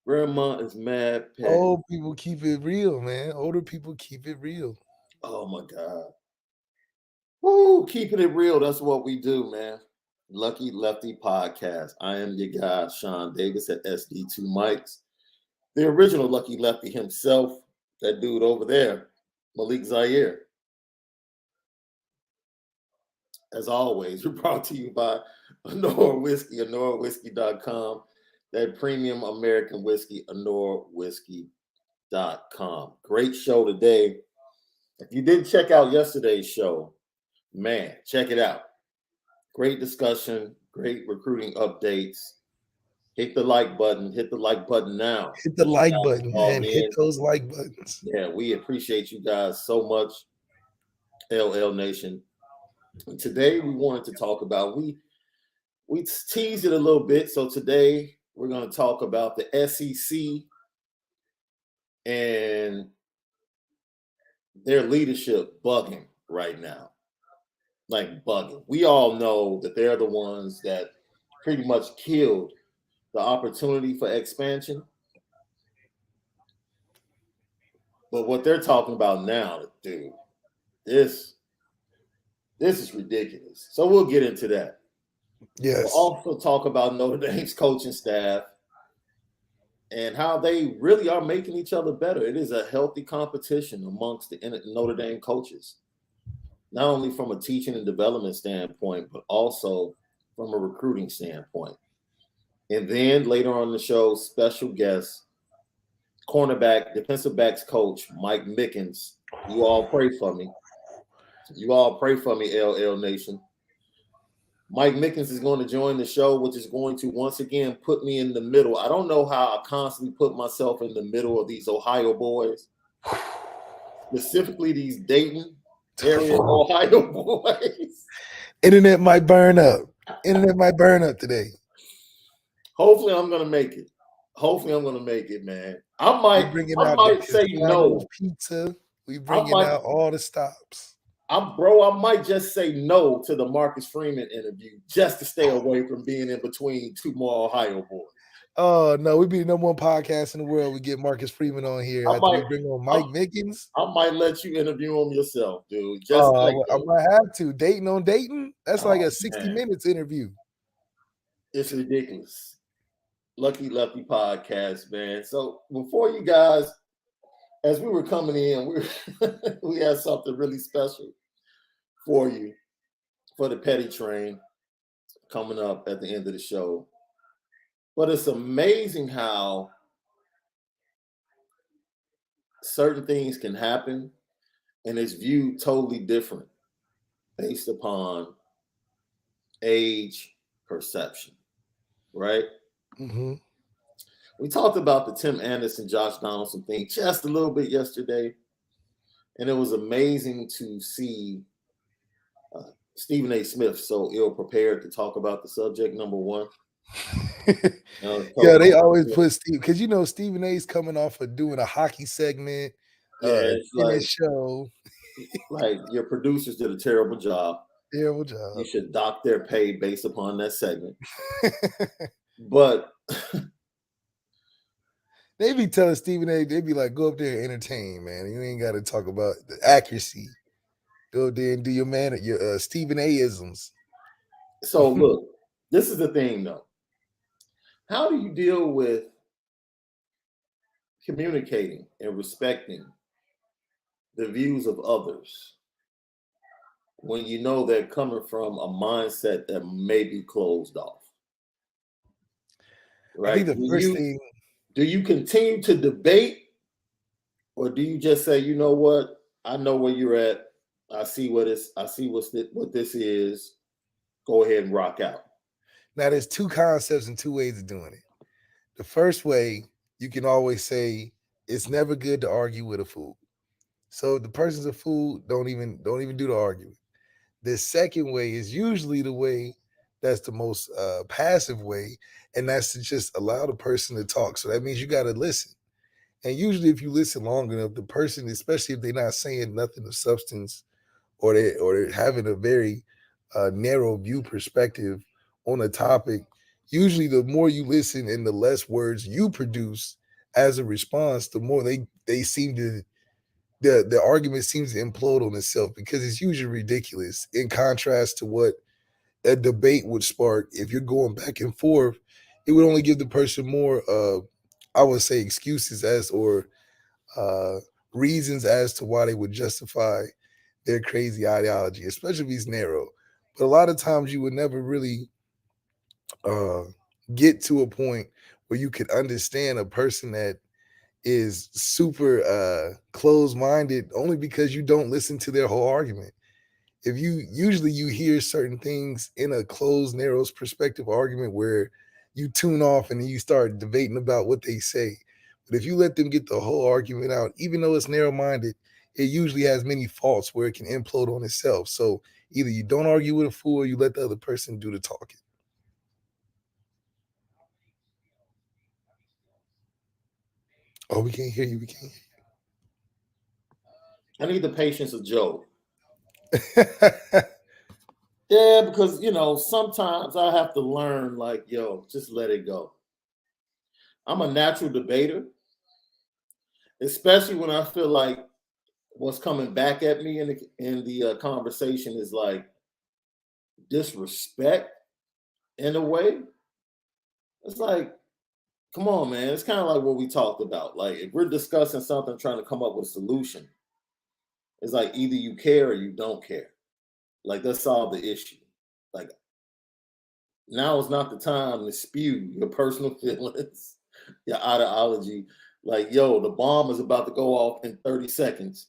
Grandma is mad petty. Old people keep it real, man. Older people keep it real. Oh my God. Woo, keeping it real. That's what we do, man. Lucky Lefty Podcast. I am your guy, Shaun Davis at SD2 Mics. The original Lucky Lefty himself, that dude over there, Malik Zaire. As always, we're brought to you by Onora Whiskey, OnoraWhiskey.com. That premium American whiskey, OnoraWhiskey.com. Great show today. If you didn't check out yesterday's show, man, check it out. Great discussion, great recruiting updates. Hit the like button. Hit the like button now. Hit the like button, man. Hit those like buttons. Yeah, we appreciate you guys so much, LL Nation. And today we wanted to talk about, we teased it a little bit. So today we're going to talk about the SEC and their leadership bugging right now. Like bugging. We all know that they're the ones that pretty much killed the opportunity for expansion. But what they're talking about now, dude, this is ridiculous. So we'll get into that. Yes. We'll also talk about Notre Dame's coaching staff and how they really are making each other better. It is a healthy competition amongst the Notre Dame coaches, not only from a teaching and development standpoint, but also from a recruiting standpoint. And then later on in the show, special guest, cornerback, defensive backs coach, Mike Mickens. You all pray for me. You all pray for me, LL Nation. Mike Mickens is going to join the show, which is going to once again put me in the middle. I don't know how I constantly put myself in the middle of these Ohio boys, specifically these Dayton area Ohio boys. Internet might burn up. Internet might burn up today. Hopefully, I'm going to make it. Hopefully, I'm going to make it, man. I might say no. Pizza. We bringing out all the stops. I might just say no to the Marcus Freeman interview just to stay away from being in between two more Ohio boys. Oh, no, we'd be the number one podcast in the world. We get Marcus Freeman on here. After we bring on Mike Mickens. I might let you interview him yourself, dude. I might have to. Dayton on Dayton? That's like a 60 minutes interview. It's ridiculous. Lucky Lefty Podcast, man. So before you guys, as we were coming in, we had something really special for you for the Petty Train coming up at the end of the show. But it's amazing how certain things can happen and it's viewed totally different based upon age perception, right? Mm-hmm. We talked about the Tim Anderson, Josh Donaldson thing just a little bit yesterday, and it was amazing to see Stephen A. Smith so ill-prepared to talk about the subject, number one. Yeah, they always put Steve, because Stephen A's coming off of doing a hockey segment in his show. Like, your producers did a terrible job. Terrible job. You should dock their pay based upon that segment. But they be telling Stephen A, they be like, go up there and entertain, man. You ain't got to talk about the accuracy. Go there and do your Stephen A-isms. So look, this is the thing though. How do you deal with communicating and respecting the views of others when you know they're coming from a mindset that may be closed off? Right? I think the first thing. Do you continue to debate, or do you just say, you know what? I know where you're at. I see what this is. Go ahead and rock out. Now, there's two concepts and two ways of doing it. The first way, you can always say it's never good to argue with a fool. So if the person's a fool, don't even do the arguing. The second way is usually the way that's the most passive way, and that's to just allow the person to talk. So that means you got to listen. And usually if you listen long enough, the person, especially if they're not saying nothing of substance or they're having a very narrow view perspective on a topic, Usually, the more you listen and the less words you produce as a response, the more they seem to the argument seems to implode on itself because it's usually ridiculous. In contrast to what a debate would spark, if you're going back and forth, it would only give the person more, I would say, excuses as or uh, reasons as to why they would justify their crazy ideology, especially if it's narrow. But a lot of times, you would never really uh, get to a point where you could understand a person that is super closed minded only because you don't listen to their whole argument. If you usually you hear certain things in a closed, narrow perspective argument where you tune off and then you start debating about what they say. But if you let them get the whole argument out, even though it's narrow minded, it usually has many faults where it can implode on itself. So either you don't argue with a fool or you let the other person do the talking. Oh, we can't hear you. We can't I need the patience of Job. hear you. Yeah, because sometimes I have to learn, like, yo, just let it go. I'm a natural debater, especially when I feel like what's coming back at me in the conversation is like disrespect in a way. It's like, come on, man. It's kind of like what we talked about. Like, if we're discussing something, trying to come up with a solution, it's like either you care or you don't care. Like, let's solve the issue. Like, now is not the time to spew your personal feelings, your ideology. Like, yo, the bomb is about to go off in 30 seconds.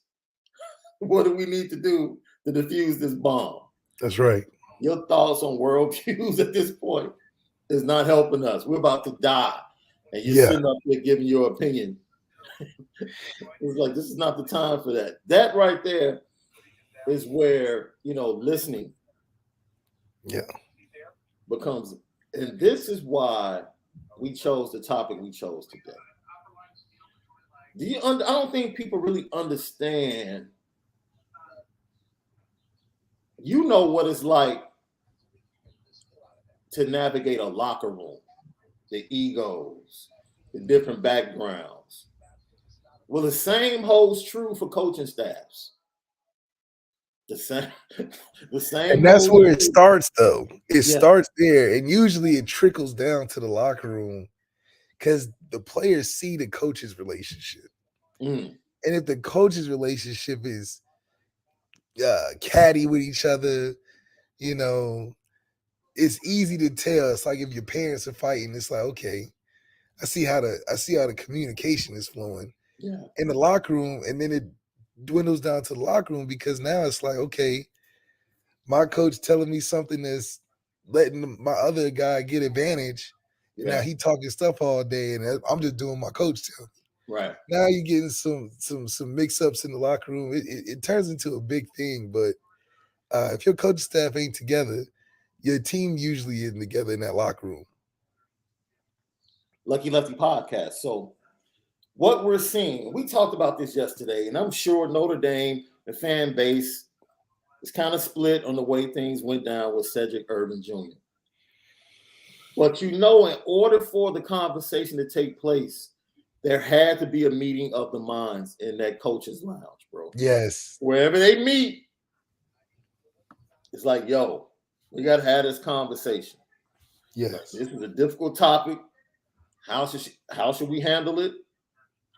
What do we need to do to defuse this bomb? That's right. Your thoughts on world views at this point is not helping us. We're about to die. And you're Yeah. sitting up there giving your opinion. It's like, this is not the time for that. That right there is where, listening Yeah. becomes, and this is why we chose the topic we chose today. I don't think people really understand. You know what it's like to navigate a locker room, the egos, the different backgrounds. Well, the same holds true for coaching staffs. The same, the same And that's holds where it true. starts, though. It Yeah. starts there, and usually it trickles down to the locker room because the players see the coach's relationship, Mm, and if the coach's relationship is catty with each other, you know, it's easy to tell. It's like if your parents are fighting, it's like, okay, I see how the communication is flowing yeah. in the locker room, and then it dwindles down to the locker room because now it's like, okay, my coach telling me something that's letting my other guy get advantage. And now Yeah. he talking stuff all day, and I'm just doing my coach tell me. Right. Now you're getting some mix ups in the locker room. It turns into a big thing. But if your coach staff ain't together, your team usually isn't together in that locker room. Lucky Lefty podcast. So what we're seeing, we talked about this yesterday, and I'm sure Notre Dame, the fan base, is kind of split on the way things went down with Cedric Urban Jr. But in order for the conversation to take place, there had to be a meeting of the minds in that coach's lounge, bro. Yes, Wherever they meet, it's like, yo, we got to have this conversation. Like, yes, this is a difficult topic. How should we handle it?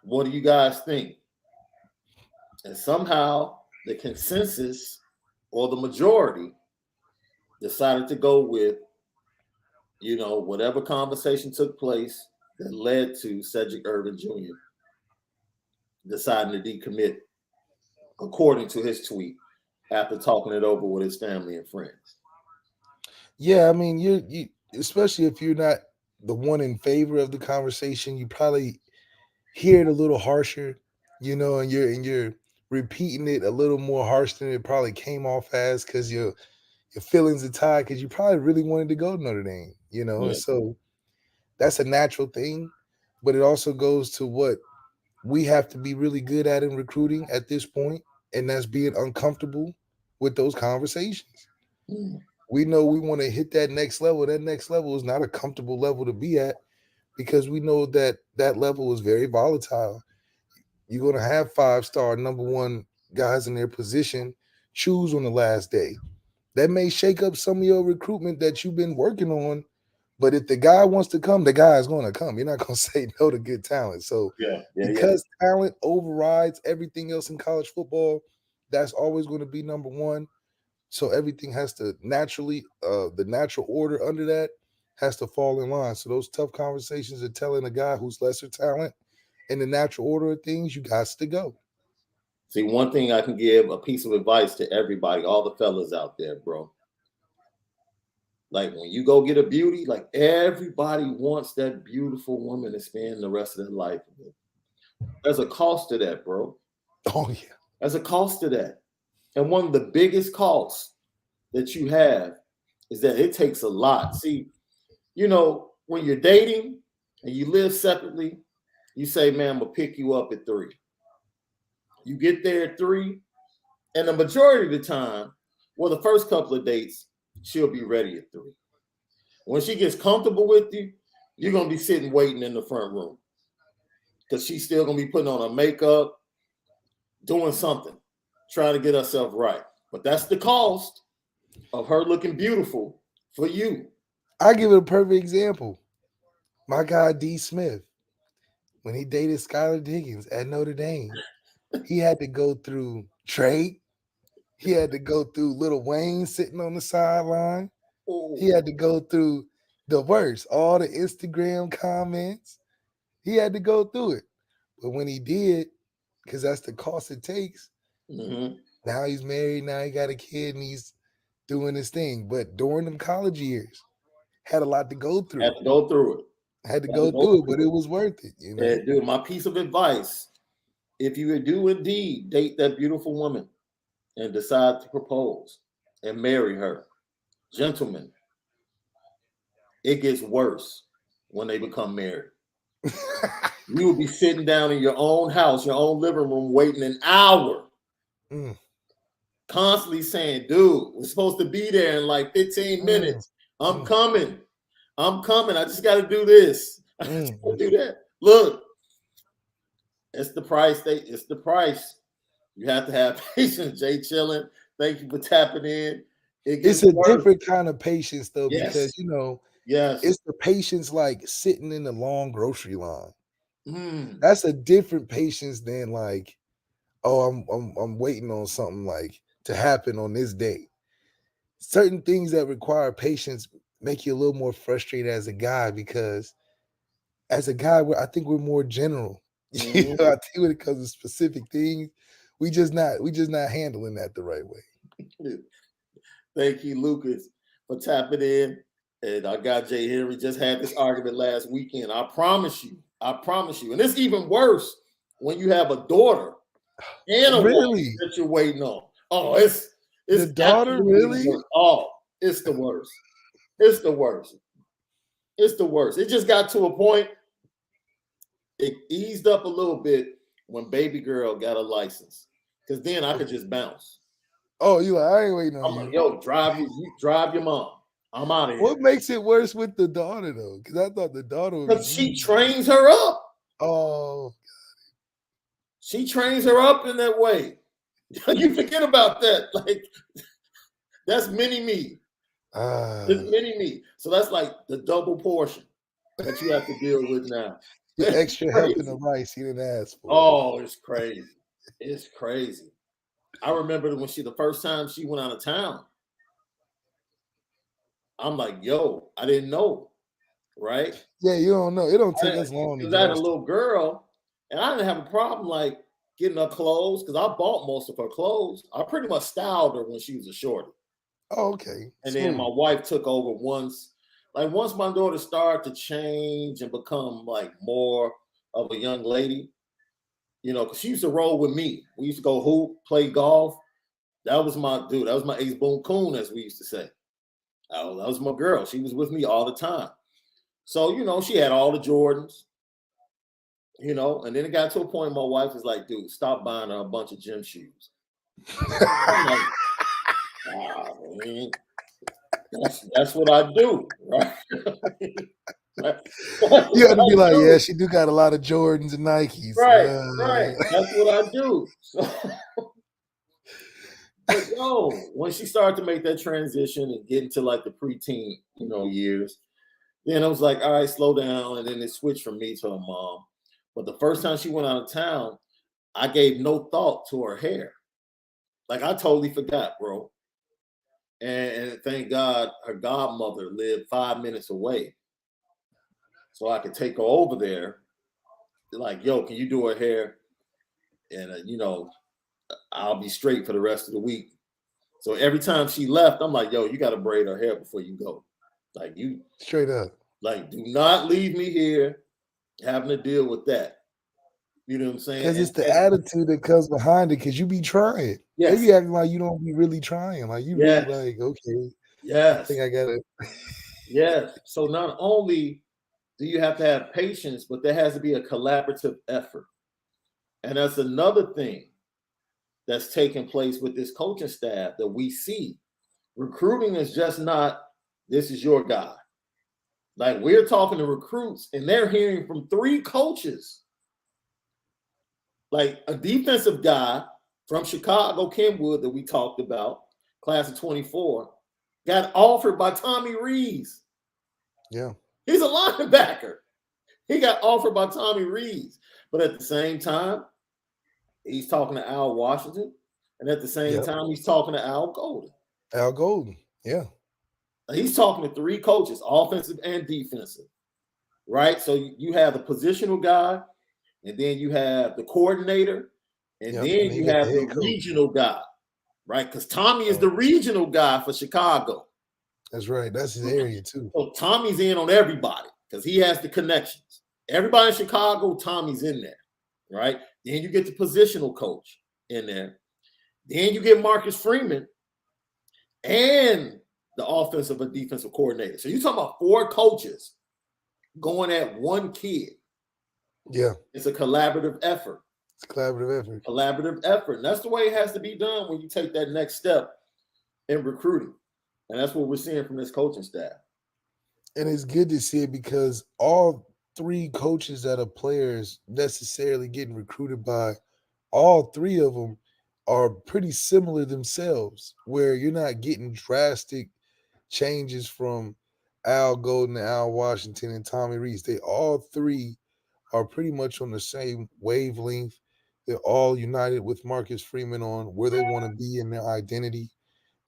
What do you guys think? And somehow the consensus or the majority decided to go with, whatever conversation took place that led to Cedric Urban Jr. deciding to decommit, according to his tweet, after talking it over with his family and friends. yeah. I mean, you especially if you're not the one in favor of the conversation, you probably hear it a little harsher, and you're repeating it a little more harsh than it probably came off as because your feelings are tied because you probably really wanted to go to Notre Dame, and Yeah. so that's a natural thing, but it also goes to what we have to be really good at in recruiting at this point, and that's being uncomfortable with those conversations. Mm. We know we want to hit that next level. That next level is not a comfortable level to be at because we know that that level is very volatile. You're going to have 5-star number one guys in their position choose on the last day. That may shake up some of your recruitment that you've been working on. But if the guy wants to come, the guy is going to come. You're not going to say no to good talent. So because talent overrides everything else in college football, that's always going to be number one. So everything has to naturally, the natural order under that has to fall in line. So those tough conversations are telling a guy who's lesser talent in the natural order of things, you got to go. See, one thing I can give a piece of advice to everybody, all the fellas out there, bro. Like when you go get a beauty, like everybody wants that beautiful woman to spend the rest of their life with. There's a cost to that, bro. Oh, yeah. There's a cost to that. And one of the biggest costs that you have is that it takes a lot. See, you know, when you're dating and you live separately, you say, man, I'm going to pick you up at 3. You get there at 3, and the majority of the time, well, the first couple of dates, she'll be ready at 3. When she gets comfortable with you, you're going to be sitting waiting in the front room because she's still going to be putting on her makeup, doing something, trying to get herself right. But that's the cost of her looking beautiful for you. I give it a perfect example. My guy, D. Smith, when he dated Skylar Diggins at Notre Dame, he had to go through Drake. He had to go through Lil Wayne sitting on the sideline. Oh. He had to go through the worst, all the Instagram comments. He had to go through it. But when he did, because that's the cost it takes, now he's married, now he got a kid, and he's doing his thing. But during them college years, had a lot to go through. Had to go through it. But it was worth it. You know? And dude, my piece of advice, if you do indeed date that beautiful woman and decide to propose and marry her, gentlemen, it gets worse when they become married. You will be sitting down in your own house, your own living room, waiting an hour, constantly saying, dude, we're supposed to be there in like 15 minutes. I'm coming. I just got to do this. I just got to do that. Look, it's the price. It's the price. You have to have patience, Jay Chillin. Thank you for tapping in. It's a different kind of patience, though, because, you know, yes, it's the patience like sitting in the long grocery line. That's a different patience than like, oh, I'm waiting on something like to happen on this day. Certain things that require patience make you a little more frustrated as a guy because as a guy, I think we're more general. You know, I think when it comes to specific things, we just not handling that the right way. Thank you, Lucas, for tapping in. And our guy Jay Henry just had this argument last weekend. I promise you. And it's even worse when you have a daughter and a wife that you're waiting on. Oh, it's the daughter, really? Oh, it's the worst. It's the worst. It just got to a point. It eased up a little bit when baby girl got a license. Because then I could just bounce. Oh, I ain't waiting on you. Like, yo, drive your mom. I'm out of here. What makes it worse with the daughter, though? Because I thought the daughter was... Because she trains her up. Oh. She trains her up in that way. You forget about that. Like, that's mini-me. It's mini-me. So that's like the double portion that you have to deal with now. The extra help in the rice he didn't ask for. Oh, it's crazy. It's crazy. I remember when the first time she went out of town. I'm like, yo, I didn't know, right? Yeah, you don't know. It don't take us long. Because I had a little girl, and I didn't have a problem like getting her clothes because I bought most of her clothes. I pretty much styled her when she was a shorty. Oh, okay. And then my wife took over once my daughter started to change and become like more of a young lady, you know, because she used to roll with me. We used to go hoop, play golf. That was my dude. That was my ace boom coon, as we used to say. That was my girl. She was with me all the time. So, you know, she had all the Jordans, you know, and then it got to a point my wife was like, dude, stop buying her a bunch of gym shoes. I'm like, man. That's what I do, right? You have to be like, yeah, she do got a lot of Jordans and Nikes. Right. That's what I do. So, but when she started to make that transition and get into like the preteen, years, then I was like, all right, slow down. And then it switched from me to her mom. But the first time she went out of town, I gave no thought to her hair. Like I totally forgot, bro. And thank God her godmother lived 5 minutes away. So I could take her over there. Like, yo, can you do her hair? And, I'll be straight for the rest of the week. So every time she left, I'm like, yo, you got to braid her hair before you go. Like, you straight up. Like, do not leave me here having to deal with that. You know what I'm saying? Because it's the attitude that comes behind it. Because you be trying. Yes. They be acting like you don't be really trying. Like you really like, okay. Yes. I think I got it. Yes. So not only do you have to have patience, but there has to be a collaborative effort. And that's another thing that's taking place with this coaching staff that we see. Recruiting is just not, this is your guy. Like we're talking to recruits and they're hearing from 3 coaches. Like a defensive guy from Chicago, Kenwood, that we talked about, class of 24, got offered by Tommy Rees. Yeah. He's a linebacker. He got offered by Tommy Rees. But at the same time, he's talking to Al Washington. And at the same time, he's talking to Al Golden. Al Golden, yeah. He's talking to 3 coaches, offensive and defensive, right? So you have the positional guy, and then you have the coordinator, and then you have the regional guy, right? Because Tommy is the regional guy for Chicago. That's right. That's his area too. So Tommy's in on everybody because he has the connections. Everybody in Chicago, Tommy's in there, right? Then you get the positional coach in there. Then you get Marcus Freeman and the offensive and defensive coordinator. So you're talking about 4 coaches going at 1 kid. Yeah. It's a collaborative effort. It's a collaborative effort. Collaborative effort. And that's the way it has to be done when you take that next step in recruiting. And that's what we're seeing from this coaching staff. And it's good to see it because all 3 coaches that are players necessarily getting recruited by, all 3 of them are pretty similar themselves, where you're not getting drastic changes from Al Golden, Al Washington, and Tommy Rees. They all 3 are pretty much on the same wavelength. They're all united with Marcus Freeman on where they want to be in their identity.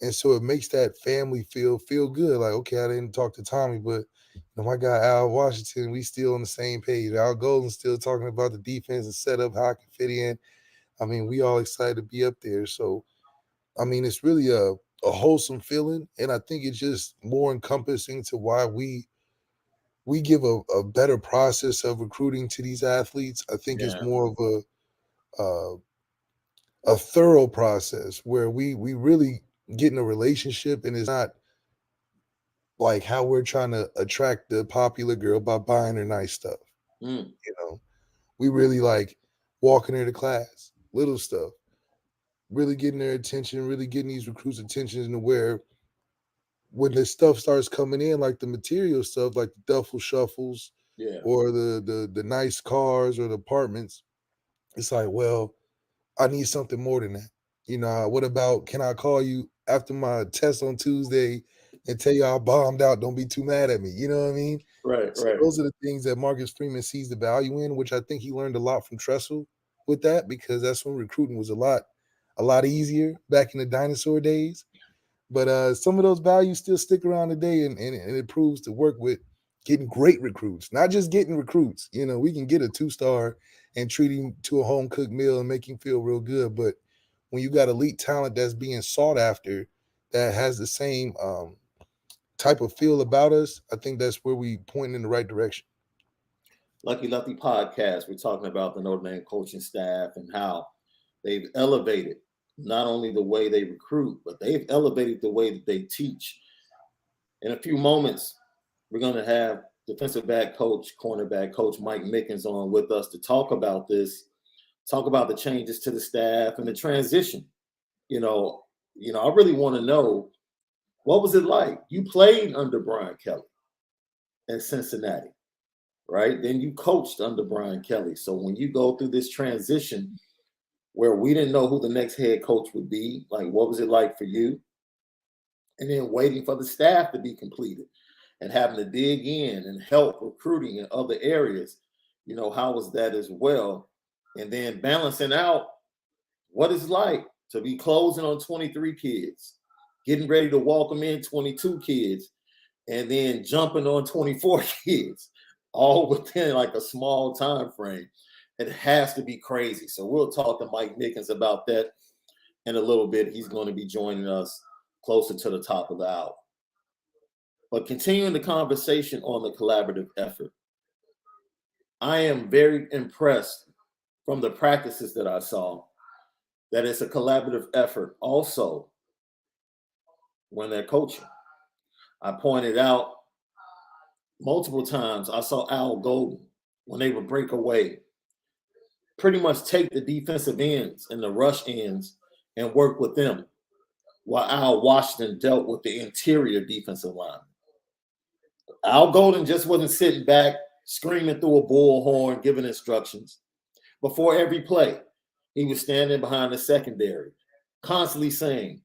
And so it makes that family feel good. Like, okay, I didn't talk to Tommy, but my guy Al Washington, we still on the same page. Al Golden's still talking about the defense and setup, how I can fit in. I mean, we all excited to be up there. So, I mean, it's really a wholesome feeling. And I think it's just more encompassing to why we give a better process of recruiting to these athletes. I think it's more of a thorough process where we really get in a relationship, and it's not like how we're trying to attract the popular girl by buying her nice stuff. We really like walking her to class, little stuff, really getting their attention, really getting these recruits' attention, and where when the stuff starts coming in, like the material stuff, like the duffel shuffles, or the nice cars or the apartments, it's like, well, I need something more than that. What about, can I call you after my test on Tuesday and tell you I bombed out? Don't be too mad at me. You know what I mean? Right, so those are the things that Marcus Freeman sees the value in, which I think he learned a lot from Tressel with that, because that's when recruiting was a lot easier back in the dinosaur days. But some of those values still stick around today, and it proves to work with getting great recruits, not just getting recruits. We can get a 2-star and treat him to a home-cooked meal and make him feel real good. But when you got elite talent that's being sought after, that has the same type of feel about us, I think that's where we point in the right direction. Lucky Lefty podcast, we're talking about the Notre Dame coaching staff and how they've elevated not only the way they recruit, but they've elevated the way that they teach. In a few moments, we're going to have defensive back coach, cornerback coach Mike Mickens on with us to talk about this, talk about the changes to the staff and the transition. I really want to know What was it like? You played under Brian Kelly in Cincinnati, right? Then you coached under Brian Kelly. So when you go through this transition where we didn't know who the next head coach would be, like what was it like for you? And then waiting for the staff to be completed and having to dig in and help recruiting in other areas. How was that as well? And then balancing out what it's like to be closing on 23 kids, getting ready to walk them in 22 kids, and then jumping on 24 kids, all within like a small time frame. It has to be crazy. So we'll talk to Mike Mickens about that in a little bit. He's going to be joining us closer to the top of the hour. But continuing the conversation on the collaborative effort, I am very impressed from the practices that I saw that it's a collaborative effort also when they're coaching. I pointed out multiple times, I saw Al Golden, when they would break away, pretty much take the defensive ends and the rush ends and work with them, while Al Washington dealt with the interior defensive line. Al Golden just wasn't sitting back, screaming through a bullhorn, giving instructions. Before every play, he was standing behind the secondary, constantly saying,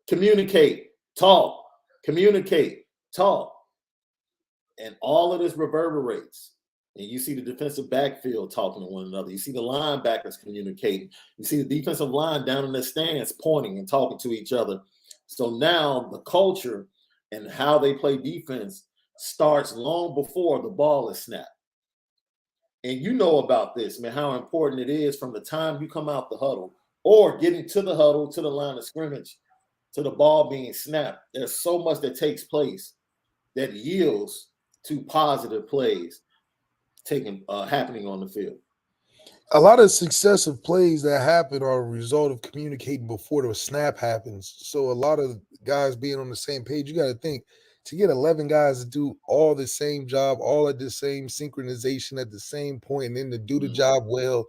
communicate, talk, communicate, talk. And all of this reverberates. And you see the defensive backfield talking to one another. You see the linebackers communicating. You see the defensive line down in the stands pointing and talking to each other. So now the culture and how they play defense starts long before the ball is snapped. And you know about this, man, how important it is from the time you come out the huddle or getting to the huddle, to the line of scrimmage, to the ball being snapped. There's so much that takes place that yields to positive plays happening on the field. A lot of successive plays that happen are a result of communicating before the snap happens. So a lot of guys being on the same page, you got to think to get 11 guys to do all the same job, all at the same synchronization at the same point, and then to do the job well,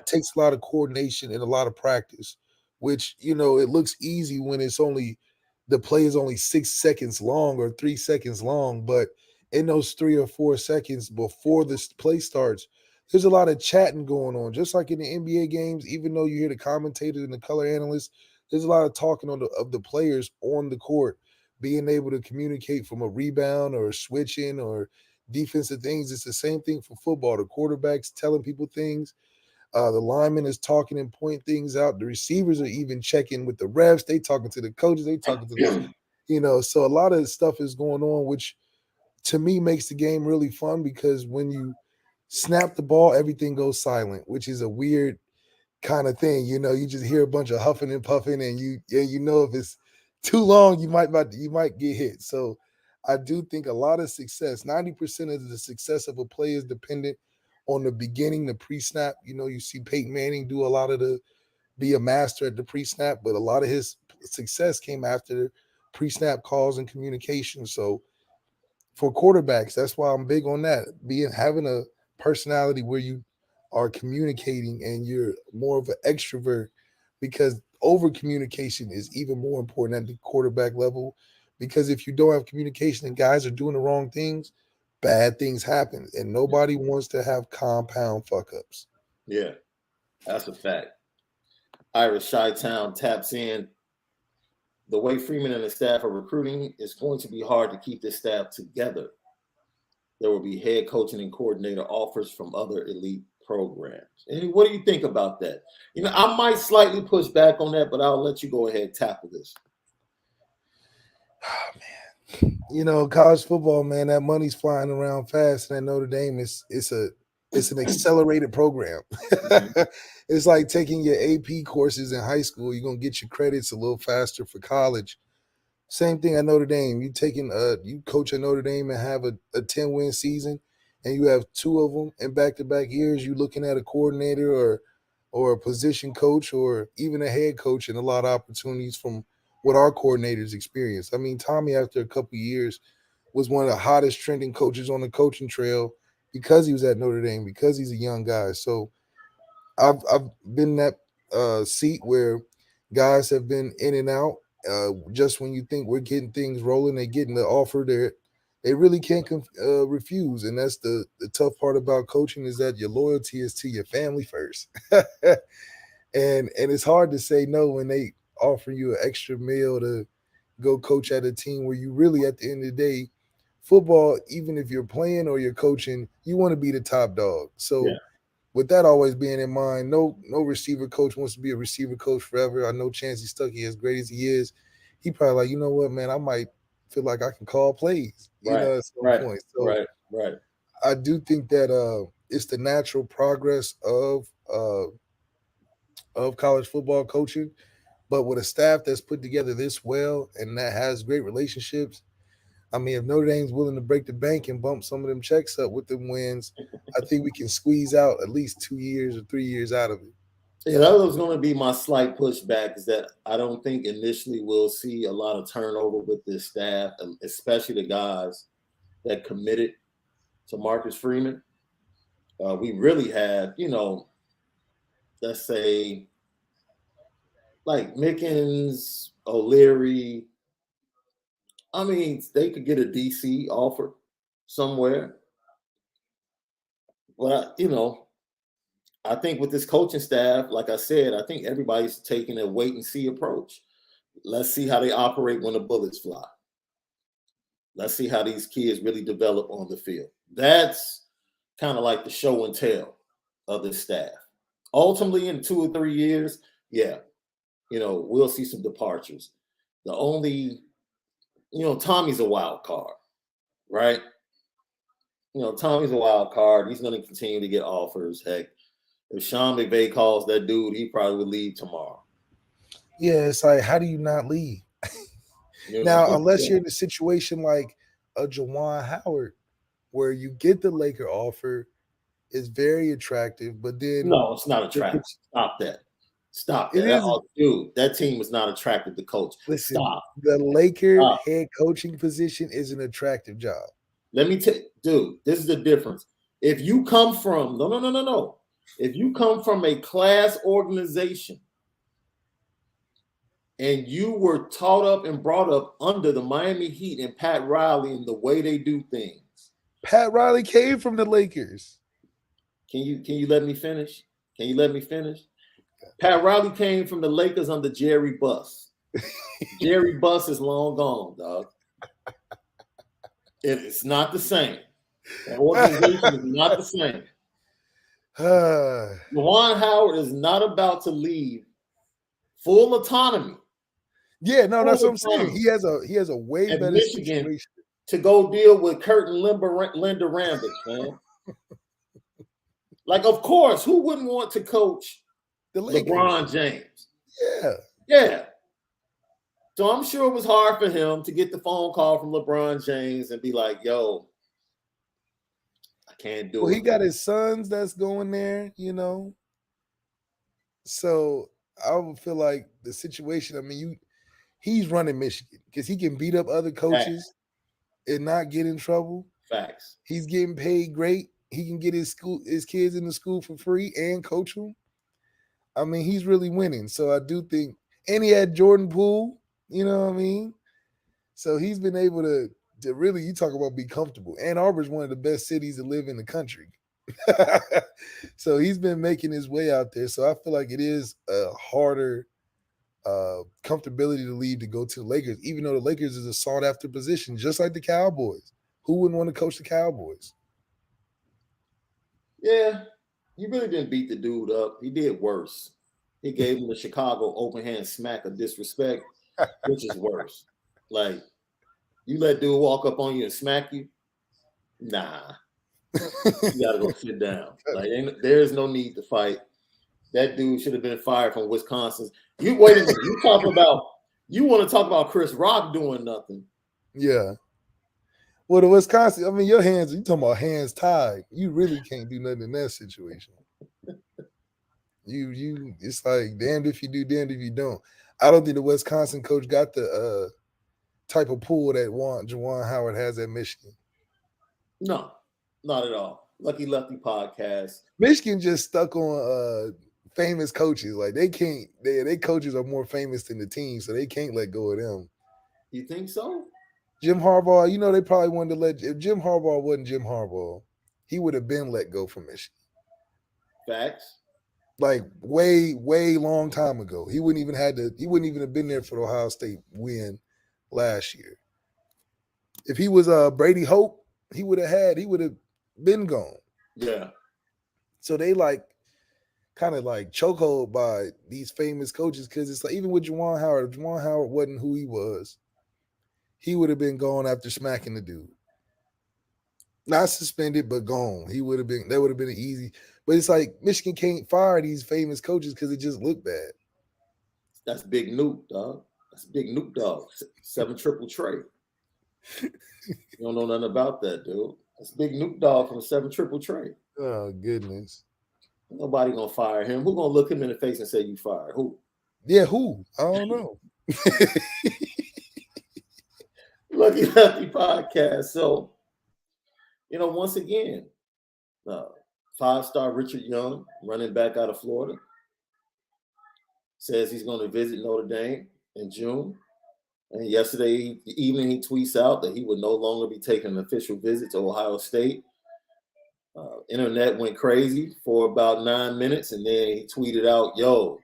takes a lot of coordination and a lot of practice, which, it looks easy when the play is only 6 seconds long or 3 seconds long. But in those 3 or 4 seconds before this play starts, there's a lot of chatting going on, just like in the NBA games. Even though you hear the commentators and the color analysts, there's a lot of talking of the players on the court, being able to communicate from a rebound or switching or defensive things. It's the same thing for football. The quarterback's telling people things. The lineman is talking and pointing things out. The receivers are even checking with the refs. They talking to the coaches. They talking to the, so a lot of stuff is going on, which to me makes the game really fun, because when you snap the ball, everything goes silent, which is a weird kind of thing. You just hear a bunch of huffing and puffing, and if it's too long, you might get hit. So I do think a lot of success, 90% of the success of a play is dependent on the beginning, the pre-snap. You see Peyton Manning do a lot of be a master at the pre-snap, but a lot of his success came after the pre-snap calls and communication. So for quarterbacks, that's why I'm big on that. Having a personality where you are communicating and you're more of an extrovert, because over communication is even more important at the quarterback level. Because if you don't have communication and guys are doing the wrong things, bad things happen, and nobody wants to have compound fuck ups. Yeah, that's a fact. Irish Chi-Town taps in. The way Freeman and the staff are recruiting, it's going to be hard to keep this staff together. There will be head coaching and coordinator offers from other elite programs. And what do you think about that? I might slightly push back on that, but I'll let you go ahead and tackle this. Oh, man. College football, man, that money's flying around fast, and at Notre Dame, it's an accelerated program. It's like taking your AP courses in high school. You're gonna get your credits a little faster for college. Same thing at Notre Dame. You coach at Notre Dame and have a 10-win season, and you have 2 of them in back-to-back years. You're looking at a coordinator or a position coach or even a head coach, and a lot of opportunities from what our coordinators experienced. I mean, Tommy, after a couple of years, was one of the hottest trending coaches on the coaching trail because he was at Notre Dame, because he's a young guy. So I've been in that seat where guys have been in and out, Just when you think we're getting things rolling, they're getting the offer there. They really can't refuse, and that's the tough part about coaching is that your loyalty is to your family first, and it's hard to say no when they offer you an extra meal to go coach at a team where you really at the end of the day, football, even if you're playing or you're coaching, you want to be the top dog. Yeah. So with that always being in mind, no receiver coach wants to be a receiver coach forever. I know Chancey Stuckey, as great as he is, he probably like, you know what, man, I might feel like I can call plays, Right. at some Right. point. So Right. Right. I do think that it's the natural progress of college football coaching, but with a staff that's put together this well and that has great relationships. I mean, if Notre Dame's willing to break the bank and bump some of them checks up with them wins, I think we can squeeze out at least 2 years or 3 years out of it. Yeah, that was going to be my slight pushback is that I don't think initially we'll see a lot of turnover with this staff, especially the guys that committed to Marcus Freeman. We really had, let's say like Mickens, O'Leary. I mean, they could get a DC offer somewhere. But, I think with this coaching staff, like I said, I think everybody's taking a wait and see approach. Let's see how they operate when the bullets fly. Let's see how these kids really develop on the field. That's kind of like the show and tell of this staff. Ultimately, in 2 or 3 years, yeah, we'll see some departures. The only, Tommy's a wild card, right? Tommy's a wild card. He's going to continue to get offers. Heck, if Shaun McVay calls that dude, he probably would leave tomorrow. Yeah, it's like, how do you not leave? Now, unless you're in a situation like a Juwan Howard, where you get the Laker offer, it's very attractive, but then no, it's not attractive. Stop that. Stop that. Dude, that team was not attractive to coach. Listen, Stop. The Laker head coaching position is an attractive job. Let me tell you, dude, this is the difference. If you come from, no. If you come from a class organization and you were taught up and brought up under the Miami Heat and Pat Riley and the way they do things. Pat Riley came from the Lakers. Can you let me finish? Can you let me finish? Pat Riley came from the Lakers under Jerry Buss. Jerry Buss is long gone, dog. It's not the same. That organization is not the same. Juwan Howard is not about to leave full autonomy. Yeah, no, that's what I'm saying. He has a way better Michigan situation to go deal with Kurt and Linda Rambich, man. Like, of course, who wouldn't want to coach LeBron James? Yeah. So I'm sure it was hard for him to get the phone call from LeBron James and be like, yo, I can't do it. Well, he got his sons that's going there, So I would feel like the situation, I mean, he's running Michigan because he can beat up other coaches and not get in trouble. Facts. He's getting paid great. He can get his kids in the school for free and coach them. I mean, he's really winning. So I do think, and he had Jordan Poole, you know what I mean? So he's been able to really, you talk about be comfortable. Ann Arbor is one of the best cities to live in the country. So he's been making his way out there. So I feel like it is a harder comfortability to leave to go to the Lakers, even though the Lakers is a sought after position, just like the Cowboys. Who wouldn't want to coach the Cowboys? Yeah, he really didn't beat the dude up. He did worse. He gave him the Chicago open hand smack of disrespect, which is worse. Like, you let dude walk up on you and smack you? Nah. You gotta go sit down. Like, there's no need to fight. That dude should have been fired from Wisconsin. You wait a minute. You want to talk about Chris Rock doing nothing. Yeah. Well, the Wisconsin, I mean, you talking about hands tied. You really can't do nothing in that situation. It's like damned if you do, damned if you don't. I don't think the Wisconsin coach got the type of pull that Juwan Howard has at Michigan. No, not at all. Lucky Lefty podcast. Michigan just stuck on famous coaches. Like they can't. They coaches are more famous than the team, so they can't let go of them. You think so? Jim Harbaugh, they probably wanted to let. If Jim Harbaugh wasn't Jim Harbaugh, he would have been let go from Michigan. Facts. Like way, way long time ago. He wouldn't even have been there for the Ohio State win last year. If he was Brady Hope, he would have been gone. Yeah. So they kind of chokehold by these famous coaches because it's like even with Juwan Howard, if Juwan Howard wasn't who he was, he would have been gone after smacking the dude. Not suspended, but gone. That would have been easy. But it's like Michigan can't fire these famous coaches because it just looked bad. That's Big Nuke, dog. That's Big Nuke, dog. 7 triple tray. You don't know nothing about that, dude. That's Big Nuke, dog, from 7 triple tray. Oh, goodness. Nobody gonna fire him. Who gonna look him in the face and say you fired? Who? Yeah, who? I don't know. Lucky Lefty podcast. So, once again, 5-star Richard Young, running back out of Florida, says he's going to visit Notre Dame in June. And yesterday evening, he tweets out that he would no longer be taking an official visit to Ohio State. Internet went crazy for about 9 minutes, and then he tweeted out, "Yo,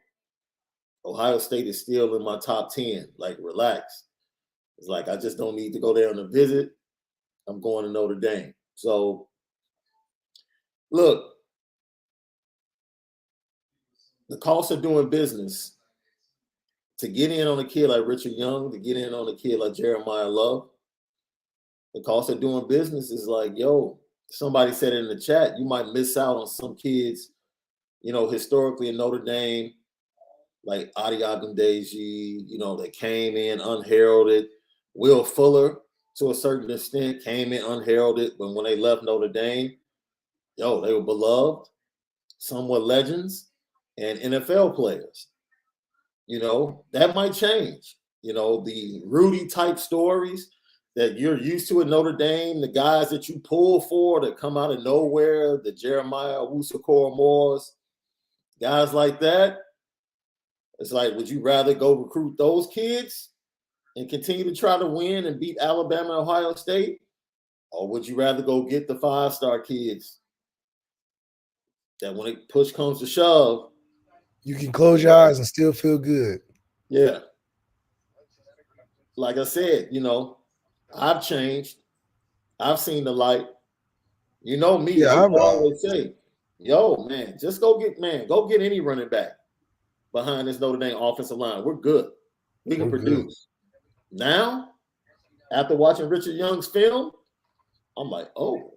Ohio State is still in my top 10. Like, relax." It's like, I just don't need to go there on a visit. I'm going to Notre Dame. So, look, the cost of doing business, to get in on a kid like Richard Young, to get in on a kid like Jeremiah Love, the cost of doing business is like, yo, somebody said in the chat, you might miss out on some kids, historically in Notre Dame, like Adi Agundeji, that came in unheralded. Will Fuller, to a certain extent, came in unheralded, but when they left Notre Dame, they were beloved, somewhat legends, and NFL players. That might change. The Rudy type stories that you're used to at Notre Dame, the guys that you pull for that come out of nowhere, the Jeremiah Owusu-Koramoahs, guys like that. It's like, would you rather go recruit those kids and continue to try to win and beat Alabama and Ohio State? Or would you rather go get the 5-star kids that when it push comes to shove, you can close your eyes and still feel good? Yeah. Like I said, I've changed. I've seen the light. Me. Yeah, I always say, man, just go get any running back behind this Notre Dame offensive line. We're good. We can produce. Good. Now, after watching Richard Young's film, I'm like, oh,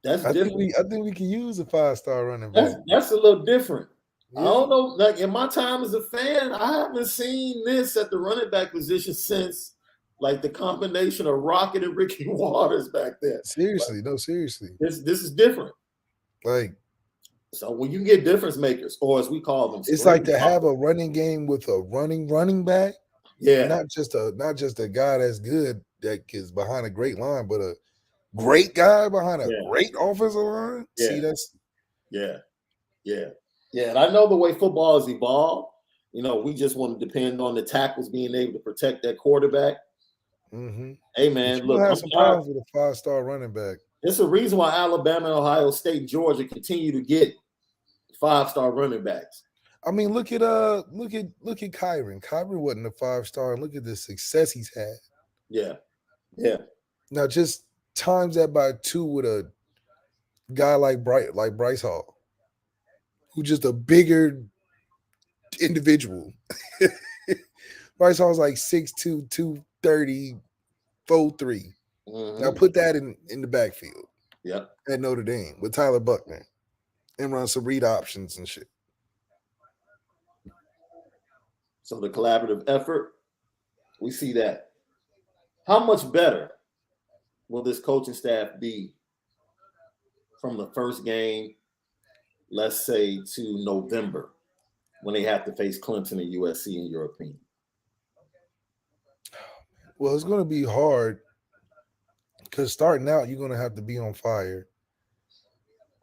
that's different. I think we can use a 5-star running back. That's a little different. Yeah. I don't know. Like in my time as a fan, I haven't seen this at the running back position since like the combination of Rocket and Ricky Waters back then. Seriously, seriously. This is different. Like, so when you get difference makers, or as we call them, it's like to have a running game with a running back. Yeah, not just a guy that's good that is behind a great line, but a great guy behind a great offensive line. Yeah. See, that's Yeah, and I know the way football has evolved, we just want to depend on the tackles being able to protect that quarterback. Mm-hmm. Hey, man, look, have some problems with a 5-star running back. It's a reason why Alabama, Ohio State, and Georgia continue to get 5-star running backs. I mean, look at Kyron. Kyron wasn't a 5-star, and look at the success he's had. Yeah. Now just times that by 2 with a guy like Bryce Hall, who's just a bigger individual. Bryce Hall's like 6'2", 230, 4'3". Mm-hmm. Now put that in the backfield. Yep. At Notre Dame with Tyler Buckner and run some read options and shit. So the collaborative effort, we see that. How much better will this coaching staff be from the first game, let's say, to November, when they have to face Clemson and USC in your opinion? Well, it's going to be hard because starting out, you're going to have to be on fire.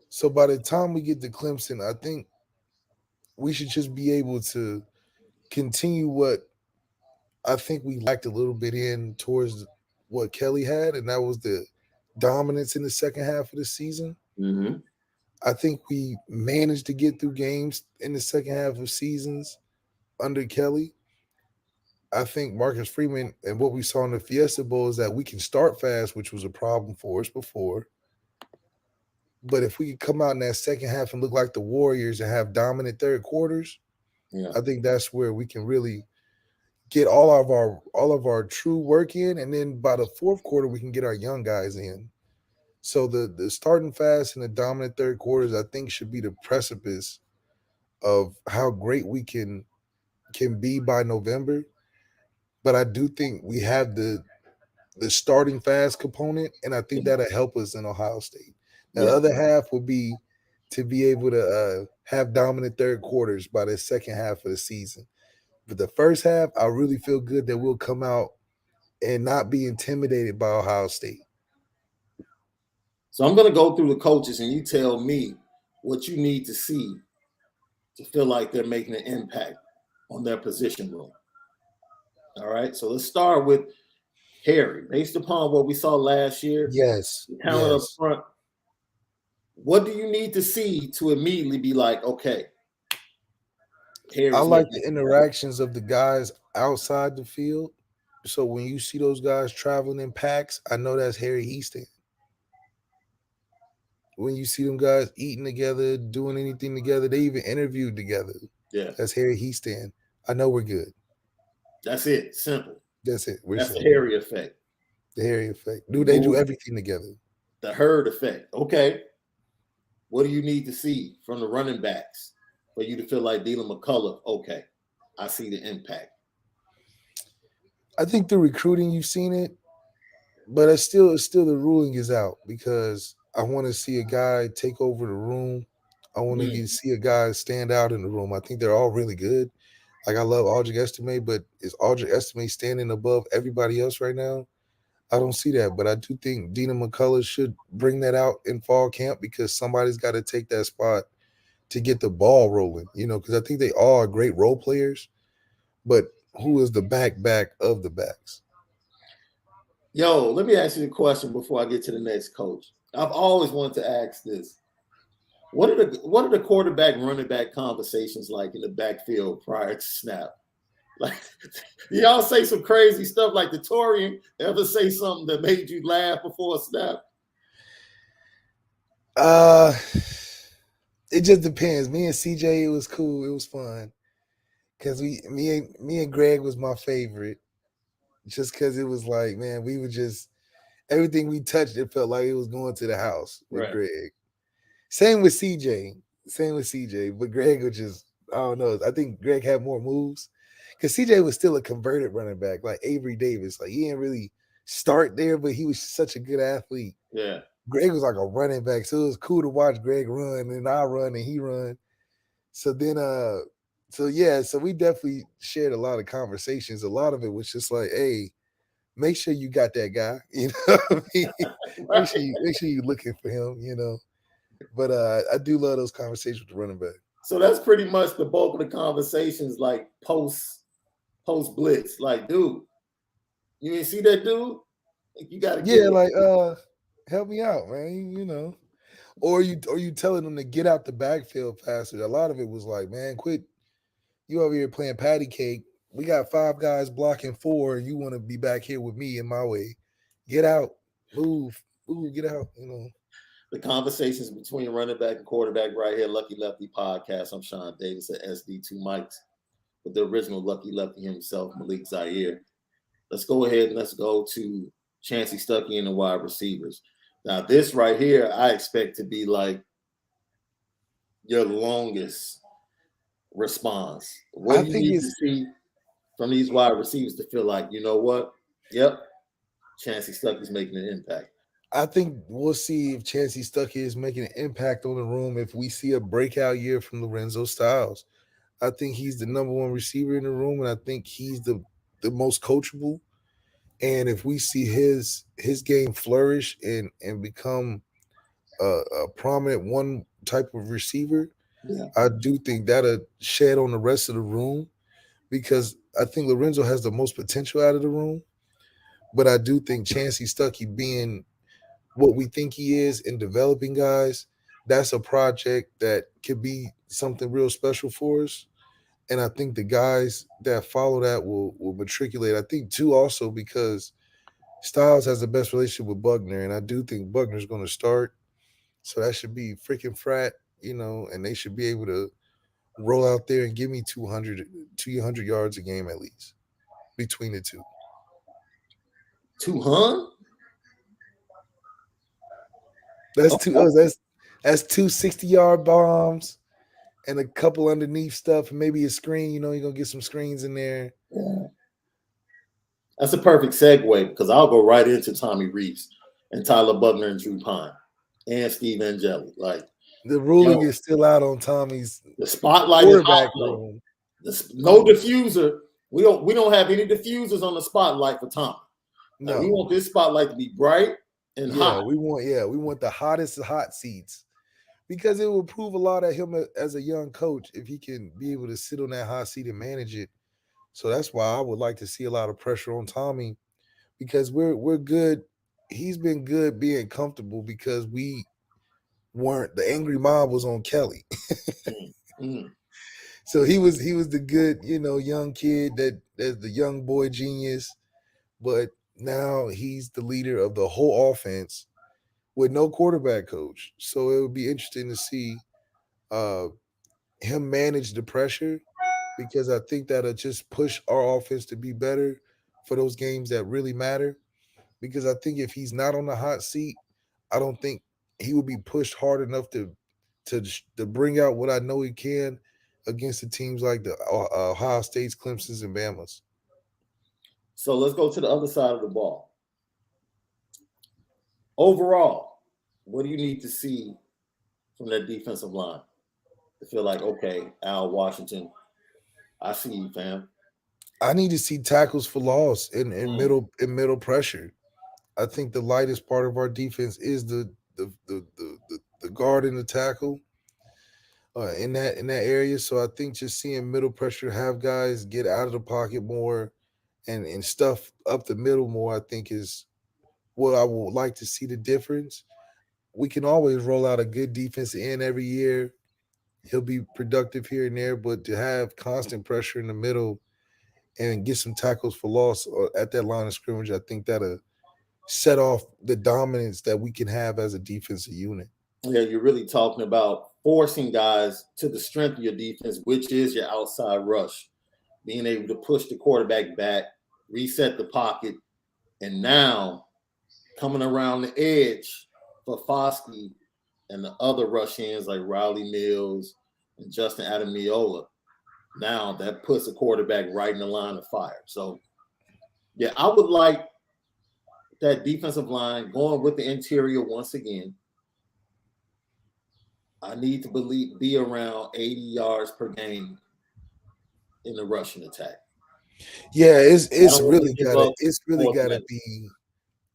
So by the time we get to Clemson, I think we should just be able to continue what I think we lacked a little bit in towards what Kelly had, and that was the dominance in the second half of the season. Mm-hmm. I think we managed to get through games in the second half of seasons under Kelly. I think Marcus Freeman and what we saw in the Fiesta Bowl is that we can start fast, which was a problem for us before. But if we could come out in that second half and look like the Warriors and have dominant third quarters, Yeah. I think that's where we can really get all of our true work in, and then by the fourth quarter we can get our young guys in. So the starting fast and the dominant third quarters, I think, should be the precipice of how great we can be by November. But I do think we have the starting fast component, and I think that'll help us in Ohio State. The Yeah. other half would be to be able to have dominant third quarters by the second half of the season. But the first half, I really feel good that we'll come out and not be intimidated by Ohio State. So I'm going to go through the coaches, and you tell me what you need to see to feel like they're making an impact on their position room. All right. So let's start with Harry. Based upon what we saw last year, Yes, the talent up yes. front, what do you need to see to immediately be like, okay, I Harry's like making the an impact? interactions of the guys outside the field. So when you see those guys traveling in packs, I know that's Harry Easton. When you see them guys eating together, doing anything together, they even interviewed together. Yeah. That's Harry Easton. I know we're good. That's it. Simple. That's it. We're That's the simple. Harry effect. The Harry effect. You They do move everything together. the herd effect. Okay. What do you need to see from the running backs for you to feel like Dylan McCullough? Okay, I see the impact. I think the recruiting you've seen it, but it's still the ruling is out because I want to see a guy take over the room. I want to Mm, see a guy stand out in the room. I think they're all really good. Like I love Aldrich Estime, but is Aldrich Estime standing above everybody else right now? I don't see that, but I do think Dina McCullough should bring that out in fall camp because somebody's got to take that spot to get the ball rolling. Because I think they all are great role players, but who is the back of the backs? Yo, let me ask you a question before I get to the next coach. I've always wanted to ask this. What are the quarterback running back conversations like in the backfield prior to snap? Like y'all say some crazy stuff like the Torian ever say something that made you laugh before a snap? Uh it just depends. Me and CJ, it was cool. It was fun. Cause me and Greg was my favorite. Just cause it was like, man, we would just everything we touched, it felt like it was going to the house with Right. Greg. Same with CJ. Same with CJ. But Greg was just, I don't know. I think Greg had more moves. Because CJ was still a converted running back, like Avery Davis. Like he didn't really start there, but he was such a good athlete. Yeah. Greg was like a running back. So it was cool to watch Greg run and I run and he run. So then so we definitely shared a lot of conversations. A lot of it was just like, hey, make sure you got that guy. You know what I mean? make Right. sure you're looking for him. But I do love those conversations with the running back. So that's pretty much the bulk of the conversations, like post blitz. Like, dude, you didn't see that dude? Like, you got to get Yeah, it. like help me out, man. Or you telling them to get out the backfield faster. A lot of it was like, man, quit. You over here playing patty cake. We got five guys blocking four, and you want to be back here with me in my way. Get out, move, get out. The conversations between running back and quarterback right here, Lucky Lefty podcast. I'm Shaun Davis at SD2 Mics with the original Lucky Lefty himself, Malik Zaire. Let's go ahead and let's go to Chancey Stuckey and the wide receivers. Now, this right here, I expect to be like your longest response. What I do you think need to it's. see from these wide receivers to feel like, you know what? Yep, Chancey Stuckey's making an impact. I think we'll see if Chancey Stuckey is making an impact on the room if we see a breakout year from Lorenzo Styles. I think he's the number one receiver in the room, and I think he's the most coachable. And if we see his game flourish and become a prominent one type of receiver, Yeah. I do think that'll shed on the rest of the room because I think Lorenzo has the most potential out of the room. But I do think Chancey Stuckey being what we think he is in developing guys, that's a project that could be something real special for us. And I think the guys that follow that will matriculate. I think too also because Styles has the best relationship with Buckner, and I do think Buckner's going to start. So that should be freaking frat, and they should be able to roll out there and give me 200 yards a game at least between the two. 200? That's two. Oh, that's two 60-yard bombs and a couple underneath stuff, and maybe a screen. You're gonna get some screens in there. Yeah. That's a perfect segue because I'll go right into Tommy Rees and Tyler Buckner and Drew Pine and Steve Angeli. Like The ruling is still out on Tommy's the spotlight quarterback is hot, room. No diffuser. We don't have any diffusers on the spotlight for Tommy. No, we want this spotlight to be bright and hot. We want the hottest hot seats because it will prove a lot of him as a young coach if he can be able to sit on that hot seat and manage it. So that's why I would like to see a lot of pressure on Tommy because we're good. He's been good being comfortable because we weren't. The angry mob was on Kelly. Mm-hmm. So he was the good, young kid that's the young boy genius. But now he's the leader of the whole offense with no quarterback coach. So it would be interesting to see him manage the pressure because I think that'll just push our offense to be better for those games that really matter. Because I think if he's not on the hot seat, I don't think he will be pushed hard enough to bring out what I know he can against the teams like the Ohio States, Clemson's, and Bama's. So let's go to the other side of the ball. Overall, what do you need to see from that defensive line to feel like, okay, Al Washington, I see you, fam? I need to see tackles for loss in middle pressure. I think the lightest part of our defense is the guard and the tackle in that area. So I think just seeing middle pressure, have guys get out of the pocket more and stuff up the middle more, I think is what I would like to see the difference. We can always roll out a good defensive end every year. He'll be productive here and there, but to have constant pressure in the middle and get some tackles for loss at that line of scrimmage, I think that'll set off the dominance that we can have as a defensive unit. Yeah, you're really talking about forcing guys to the strength of your defense, which is your outside rush, being able to push the quarterback back, reset the pocket, and now coming around the edge for Foskey and the other rush ends like Riley Mills and Justin Adamiola. Now that puts a quarterback right in the line of fire. So, yeah, I would like that defensive line going with the interior once again. I need to be around 80 yards per game in the rushing attack. Yeah, it's really gotta be.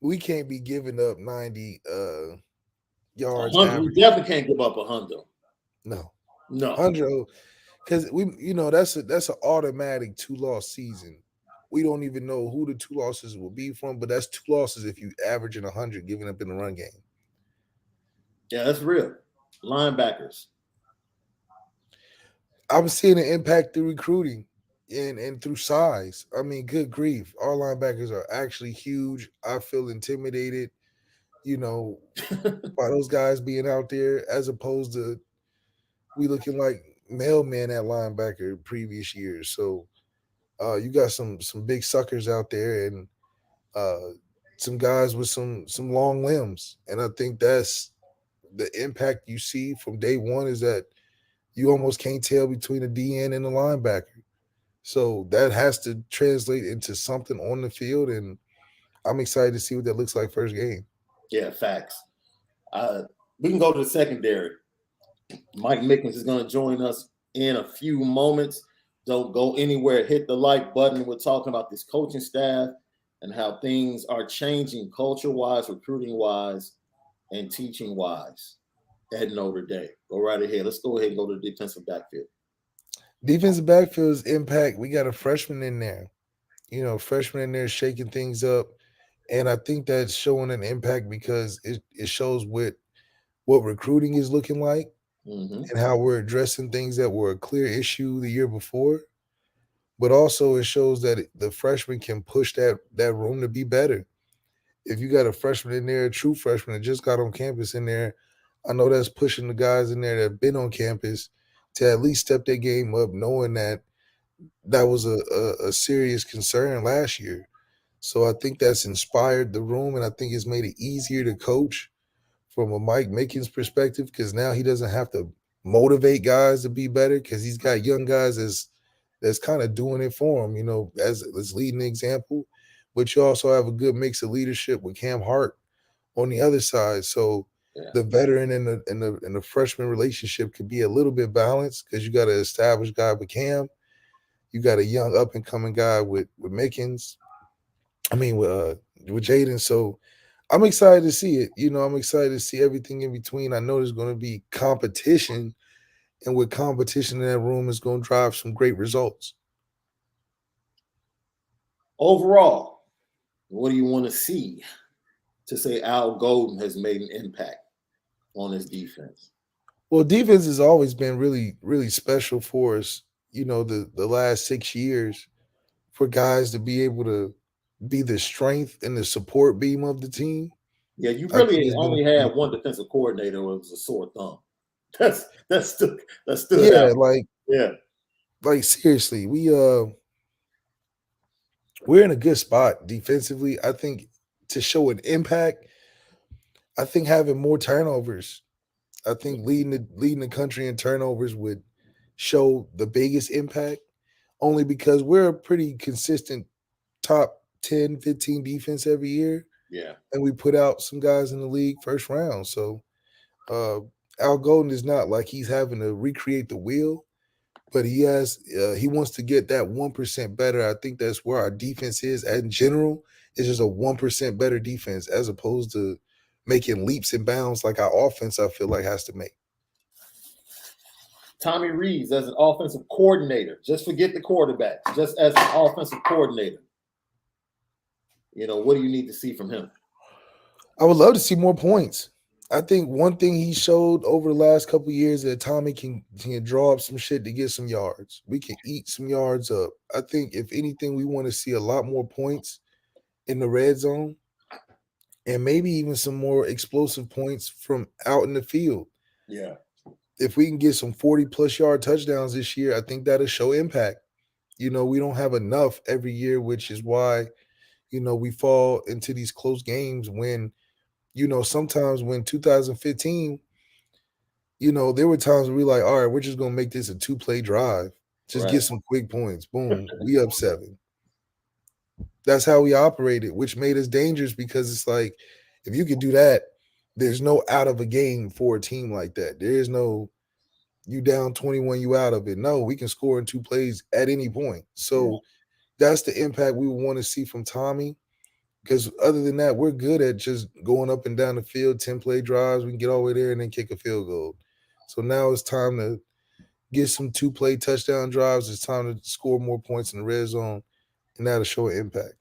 We can't be giving up 90 yards. We definitely can't give up 100. No, 100 because that's an automatic 2-loss season. We don't even know who the 2 losses will be from, but that's 2 losses if you averaging 100 giving up in the run game. Yeah, that's real. Linebackers. I'm seeing an impact through recruiting and through size. I mean, good grief. Our linebackers are actually huge. I feel intimidated, by those guys being out there as opposed to we looking like mailmen at linebacker previous years. So you got some big suckers out there and some guys with some long limbs. And I think that's the impact you see from day one is that you almost can't tell between a DN and a linebacker. So that has to translate into something on the field, and I'm excited to see what that looks like first game. Yeah, facts. We can go to the secondary. Mike Mickens is going to join us in a few moments. Don't go anywhere. Hit the like button. We're talking about this coaching staff and how things are changing culture-wise, recruiting-wise, and teaching-wise. at Notre Dame? Go right ahead. Let's go ahead and go to the defensive backfield. Defensive backfield's impact. We got a freshman in there. Freshman in there shaking things up. And I think that's showing an impact because it shows what recruiting is looking like Mm-hmm. and how we're addressing things that were a clear issue the year before. But also it shows that the freshman can push that room to be better. If you got a freshman in there, a true freshman that just got on campus in there, I know that's pushing the guys in there that have been on campus to at least step their game up, knowing that was a serious concern last year. So I think that's inspired the room, and I think it's made it easier to coach from a Mike Mickens perspective because now he doesn't have to motivate guys to be better because he's got young guys that's kind of doing it for him, as leading the example. But you also have a good mix of leadership with Cam Hart on the other side. So Yeah. the veteran and the freshman relationship could be a little bit balanced because you got an established guy with Cam, you got a young up and coming guy with Mickens. I mean with Jaden. So I'm excited to see it. I'm excited to see everything in between. I know there's going to be competition, and with competition in that room is going to drive some great results. Overall, what do you want to see to say Al Golden has made an impact on his defense? Well, defense has always been really, really special for us, the last 6 years for guys to be able to be the strength and the support beam of the team. Yeah, you I think really it's been only had one defensive coordinator who was a sore thumb. That stood yeah, out. Yeah. like seriously, we're in a good spot defensively. I think to show an impact, I think having more turnovers. I think leading the country in turnovers would show the biggest impact only because we're a pretty consistent top 10, 15 defense every year. Yeah. And we put out some guys in the league first round. So Al Golden is not like he's having to recreate the wheel, but he wants to get that 1% better. I think that's where our defense is in general. It's just a 1% better defense as opposed to making leaps and bounds like our offense, I feel like, has to make. Tommy Rees as an offensive coordinator. Just forget the quarterback. Just as an offensive coordinator. What do you need to see from him? I would love to see more points. I think one thing he showed over the last couple of years that Tommy can draw up some shit to get some yards. We can eat some yards up. I think if anything, we want to see a lot more points in the red zone and maybe even some more explosive points from out in the field. Yeah. If we can get some 40-plus yard touchdowns this year, I think that'll show impact. We don't have enough every year, which is why, we fall into these close games when, sometimes when 2015, there were times where we like, all right, we're just going to make this a 2-play drive. Just Right. get some quick points. Boom. We up 7. That's how we operated, which made us dangerous because it's like, if you can do that, there's no out of a game for a team like that. There is no you down 21, you out of it. No, we can score in 2 plays at any point. So that's the impact we want to see from Tommy. Because other than that, we're good at just going up and down the field, 10-play drives. We can get all the way there and then kick a field goal. So now it's time to get some 2-play touchdown drives. It's time to score more points in the red zone, and that'll show an impact.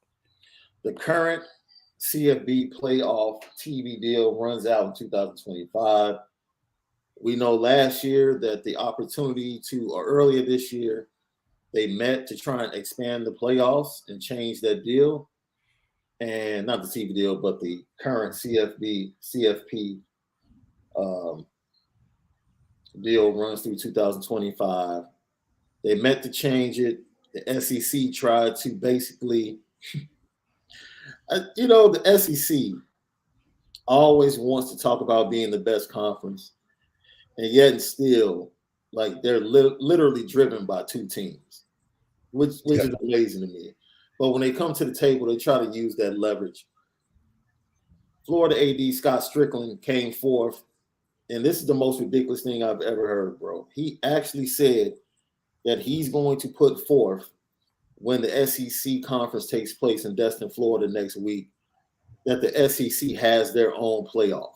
The current CFB playoff TV deal runs out in 2025. We know last year that the opportunity or earlier this year, they met to try and expand the playoffs and change that deal. And not the TV deal, but the current CFP deal runs through 2025. They met to change it. The SEC tried to basically, the SEC always wants to talk about being the best conference, and yet and still, like they're literally driven by 2 teams, which is amazing to me. But when they come to the table, they try to use that leverage. Florida AD Scott Strickland came forth, and this is the most ridiculous thing I've ever heard, bro. He actually said that he's going to put forth when the SEC conference takes place in Destin, Florida next week, that the SEC has their own playoff.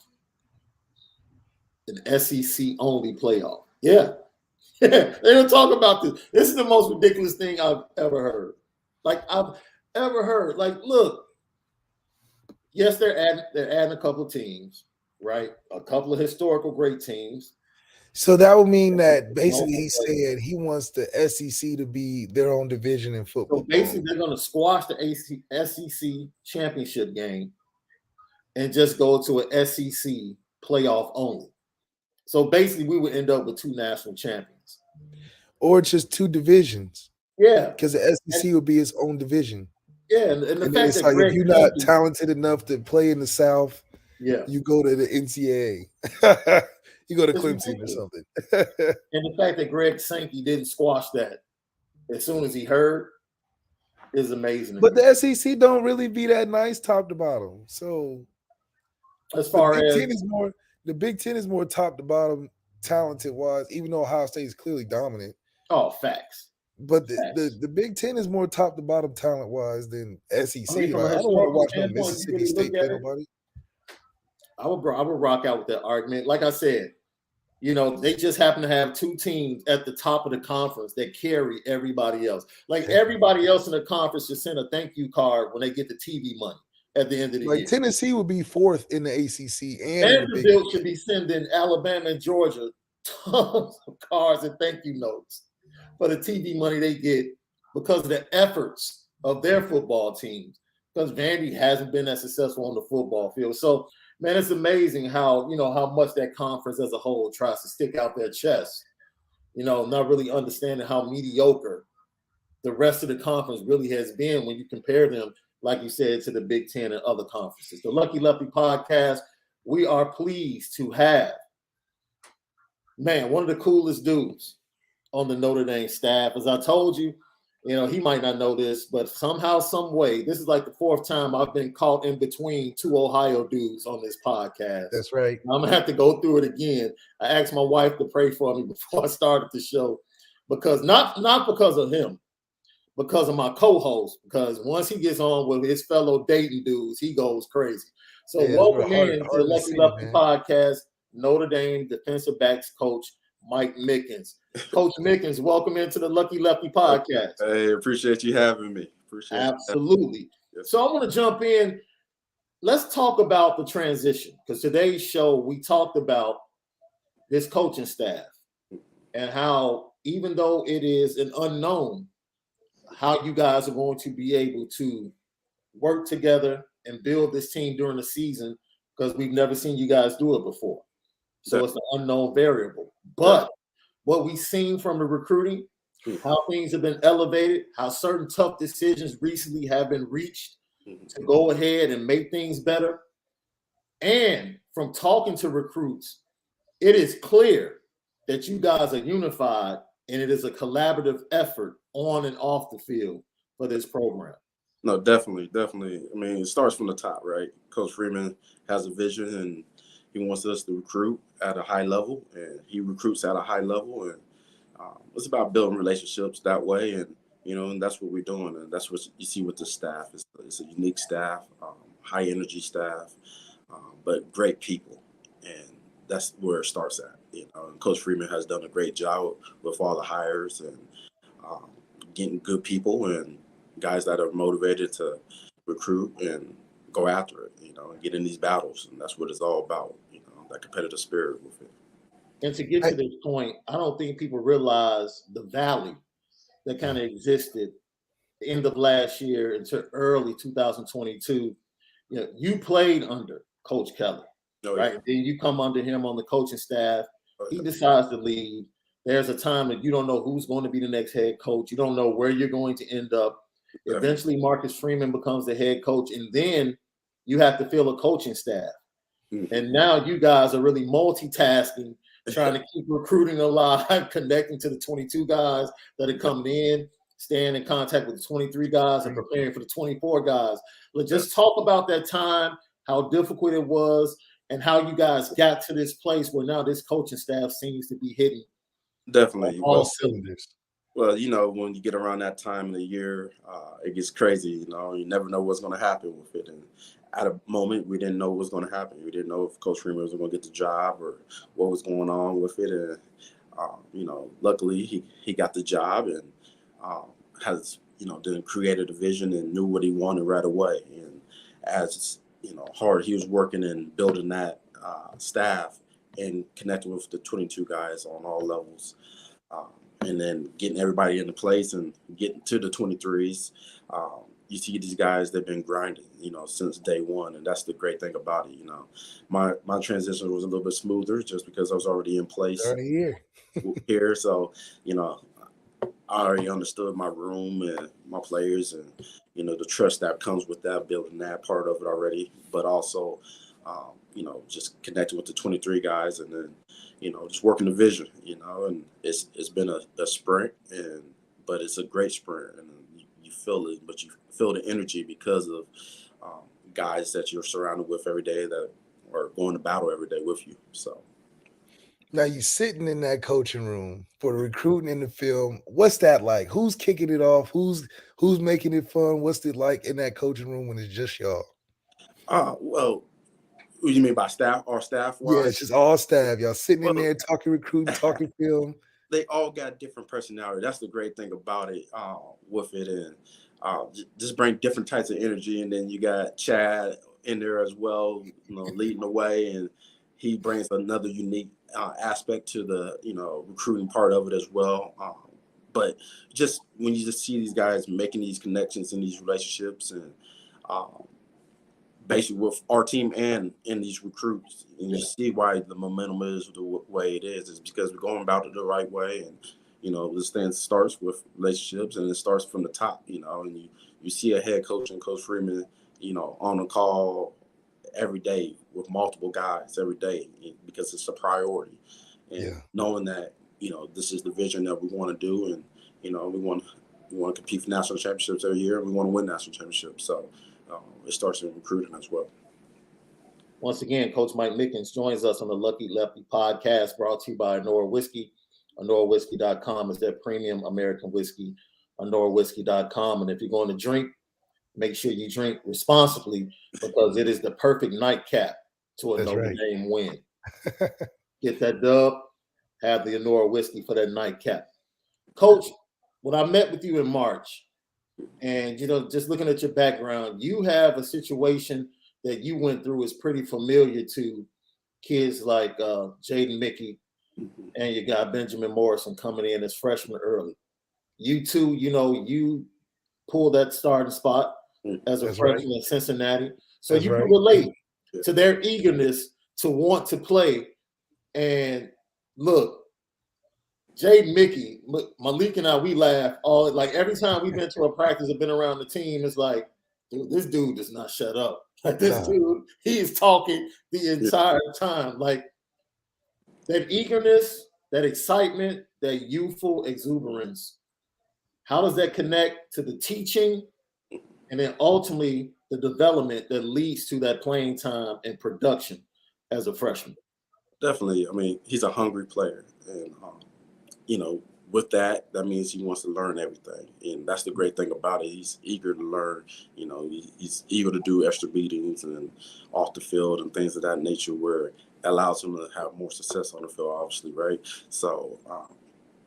an SEC only playoff. Yeah. They don't talk about this. This is the most ridiculous thing I've ever heard. Like, look, yes, they're adding a couple of teams, right? A couple of historical great teams. So that would mean that basically he said he wants the SEC to be their own division in football. So basically, they're going to squash the SEC championship game and just go to an SEC playoff only. So basically, we would end up with 2 national champions. Or just 2 divisions. Yeah. Because the SEC would be its own division. Yeah, and the fact that like if you're not talented enough to play in the South, you go to the NCAA. You go to Clemson or something. And the fact that Greg Sankey didn't squash that as soon as he heard is amazing. But the SEC don't really be that nice top to bottom. So as far as the Big Ten is more top to bottom talented wise, even though Ohio State is clearly dominant. Oh, facts. But the Big Ten is more top to bottom talent wise than SEC. I don't want to watch no Mississippi State play nobody. I would rock out with that argument. Like I said, they just happen to have 2 teams at the top of the conference that carry everybody else. Like everybody else in the conference should send a thank you card when they get the TV money at the end of the year. Like Tennessee would be 4th in the ACC, and the Bills should be sending Alabama and Georgia tons of cards and thank you notes for the TV money they get because of the efforts of their football teams. Because Vandy hasn't been as successful on the football field. So, man, it's amazing how much that conference as a whole tries to stick out their chest, not really understanding how mediocre the rest of the conference really has been when you compare them, like you said, to the Big Ten and other conferences. The Lucky Lefty podcast, we are pleased to have, one of the coolest dudes on the Notre Dame staff. As I told you, he might not know this, but somehow, some way, this is like the 4th time I've been caught in between 2 Ohio dudes on this podcast. That's right. I'm going to have to go through it again. I asked my wife to pray for me before I started the show because not because of him, because of my co-host, because once he gets on with his fellow Dayton dudes, he goes crazy. So welcome in to the Lucky Lefty podcast, Notre Dame defensive backs coach Mike Mickens. Coach Mickens, welcome into the Lucky Lefty podcast. Hey, appreciate you having me. Absolutely. Yes. So I want to jump in. Let's talk about the transition because today's show, we talked about this coaching staff and how even though it is an unknown, how you guys are going to be able to work together and build this team during the season because we've never seen you guys do it before. So it's an unknown variable. But what we've seen from the recruiting, how things have been elevated, how certain tough decisions recently have been reached to go ahead and make things better. And from talking to recruits, it is clear that you guys are unified and it is a collaborative effort on and off the field for this program. No, definitely. I mean, it starts from the top, right? Coach Freeman has a vision and he wants us to recruit at a high level, and he recruits at a high level. And it's about building relationships that way. And, and that's what we're doing. And that's what you see with the staff. It's a unique staff, high energy staff, but great people. And that's where it starts at. And Coach Freeman has done a great job with all the hires and getting good people and guys that are motivated to recruit and go after it, and get in these battles. And that's what it's all about, that competitive spirit with it. And to get to this point, I don't think people realize the valley that kind of existed end of last year into early 2022. You played under Coach Kelly, right? Then you come under him on the coaching staff. He decides to leave. There's a time that you don't know who's going to be the next head coach. You don't know where you're going to end up. Eventually, Marcus Freeman becomes the head coach, and then you have to fill a coaching staff. And now you guys are really multitasking, trying to keep recruiting alive, connecting to the 22 guys that are coming in, staying in contact with the 23 guys, and preparing for the 24 guys. Let's just talk about that time, how difficult it was, and how you guys got to this place where now this coaching staff seems to be hitting definitely all cylinders. Well, when you get around that time of the year, it gets crazy. You never know what's going to happen with it. And at a moment we didn't know what was going to happen. We didn't know if Coach Freeman was going to get the job or what was going on with it. And luckily he got the job and has then created a vision and knew what he wanted right away. And as hard he was working and building that staff and connecting with the 22 guys on all levels. And then getting everybody into place and getting to the 23s. You see these guys, they've been grinding, since day one. And that's the great thing about it. My transition was a little bit smoother just because I was already in place here. So, I already understood my room and my players and, the trust that comes with that, building that part of it already, but also, just connecting with the 23 guys and then, just working the vision, and it's been a sprint but it's a great sprint and you feel it, but you feel the energy because of guys that you're surrounded with every day that are going to battle every day with you. So. Now you sitting in that coaching room for the recruiting in the film. What's that like? Who's kicking it off? Who's making it fun? What's it like in that coaching room when it's just y'all? Well, what do you mean by staff? Our staff? Yeah, it's just all staff. Y'all sitting in there talking recruiting, talking film. They all got different personality. That's the great thing about it with it. And just bring different types of energy. And then you got Chad in there as well, leading the way. And he brings another unique aspect to the, recruiting part of it as well. But just when you just see these guys making these connections and these relationships and basically with our team and in these recruits, and you see why the momentum is the way it is because we're going about it the right way. And, this thing starts with relationships and it starts from the top, and you see a head coach and Coach Freeman, on a call every day with multiple guys every day because it's a priority. And knowing that, this is the vision that we want to do. And, we want to compete for national championships every year. And we want to win national championships. So it starts in recruiting as well. Once again, Coach Mike Mickens joins us on the Lucky Lefty podcast brought to you by Onora Whiskey. OnoraWhiskey.com is their premium American whiskey. OnoraWhiskey.com. And if you're going to drink, make sure you drink responsibly because it is the perfect nightcap to a Notre Dame win. Get that dub, have the Onora whiskey for that nightcap. Coach, when I met with you in March, and, just looking at your background, you have a situation that you went through is pretty familiar to kids like Jaden Mickey and your guy Benjamin Morrison coming in as freshmen early. You too, you pulled that starting spot as a freshman in Cincinnati. So you can relate to their eagerness to want to play. And look, Jaden Mickey, Malik and I, we laugh every time we've been to a practice or been around the team, it's like, dude, this dude does not shut up. Dude, he is talking the entire time. Like that eagerness, that excitement, that youthful exuberance. How does that connect to the teaching and then ultimately the development that leads to that playing time and production as a freshman? Definitely. I mean, he's a hungry player. And, with that means he wants to learn everything. And that's the great thing about it. He's eager to learn. He's eager to do extra meetings and off the field and things of that nature where it allows him to have more success on the field, obviously, right? So